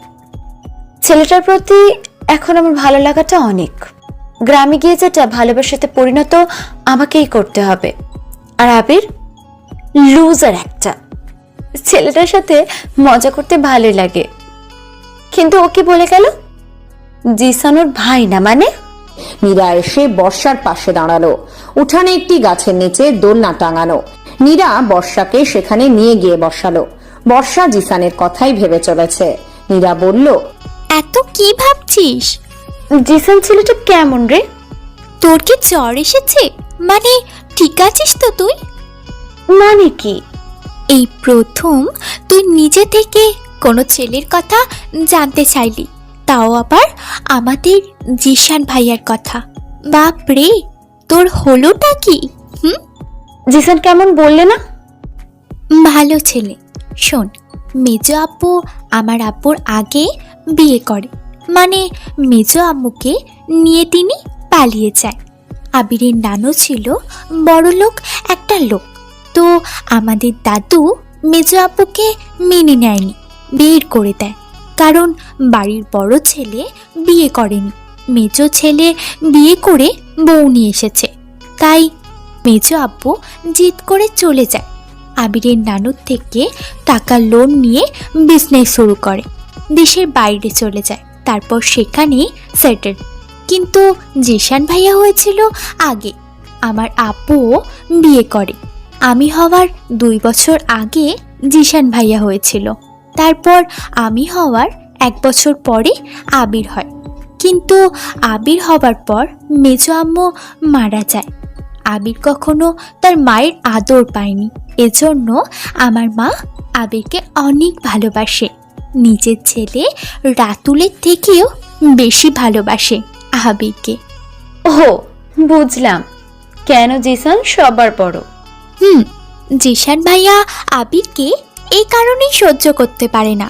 S8: ছেলেটার প্রতি এখন আমার ভালো লাগাটা অনেক। গ্রামে গিয়ে যেটা ভালোবাসাতে পরিণত আমাকেই করতে হবে। আর আবির লুজার একটা। ছেলেটার সাথে মজা করতে ভালোই লাগে, কিন্তু ওকে বলে গেল জিসান ওর ভাই না মানে।
S1: নীরা এসে বর্ষার পাশে দাঁড়ালো। উঠানে একটি গাছের নিচে দোলনা টাঙানো। নীরা বর্ষাকে সেখানে নিয়ে গিয়ে বসালো। বর্ষা জিসানের কথাই ভেবে চলেছে। নীরা বলল,
S2: এত কি ভাবছিস?
S8: জিসান ছেলেটা কেমন রে?
S2: তোর কি জ্বর এসেছে? মানে ঠিক আছিস তো তুই?
S8: মানে কি?
S2: এই প্রথম তুই নিজে থেকে কোনো ছেলের কথা জানতে চাইলি, তাও আবার আমাদের জিসান ভাইয়ার কথা। বাপ রে, তোর হলোটা কি?
S8: জিসান কেমন বললে না?
S2: ভালো ছেলে। শোন, মেজো আব্বু আমার আব্বুর আগে বিয়ে করে, মানে মেজো আম্মুকে নিয়ে তিনি পালিয়ে যায়। আবিরের নানু ছিল বড়লোক একটা লোক, তো আমাদের দাদু মেজো আব্বুকে মেনে নেয়নি, বের করে দেয়। কারণ বাড়ির বড় ছেলে বিয়ে করেনি, মেজো ছেলে বিয়ে করে বউ নিয়ে এসেছে। তাই মেজো আব্বু জিদ করে চলে যায়। আবিরের নানুর থেকে টাকা লোন নিয়ে বিজনেস শুরু করে। দেশের বাইরে চলে যায়, তারপর সেখানে সেটেল। কিন্তু জিশান ভাইয়া হয়েছিল আগে। আমার আব্বুও বিয়ে করে। আমি হওয়ার 2 বছর আগে জিশান ভাইয়া হয়েছিল। তারপর আমি হওয়ার 1 বছর পরে আবির হয়। কিন্তু আবির হবার পর মেজো আম্মু মারা যায়। আবির কখনো তার মায়ের আদর পায়নি, এজন্য আমার মা আবিরকে অনেক ভালোবাসে। নিজের ছেলে রাতুলের থেকেও বেশি ভালোবাসে আবিরকে।
S17: ও বুঝলাম কেন জিসান সবার বড়।
S2: জিশান ভাইয়া আবিরকে এই কারণেই সহ্য করতে পারে না।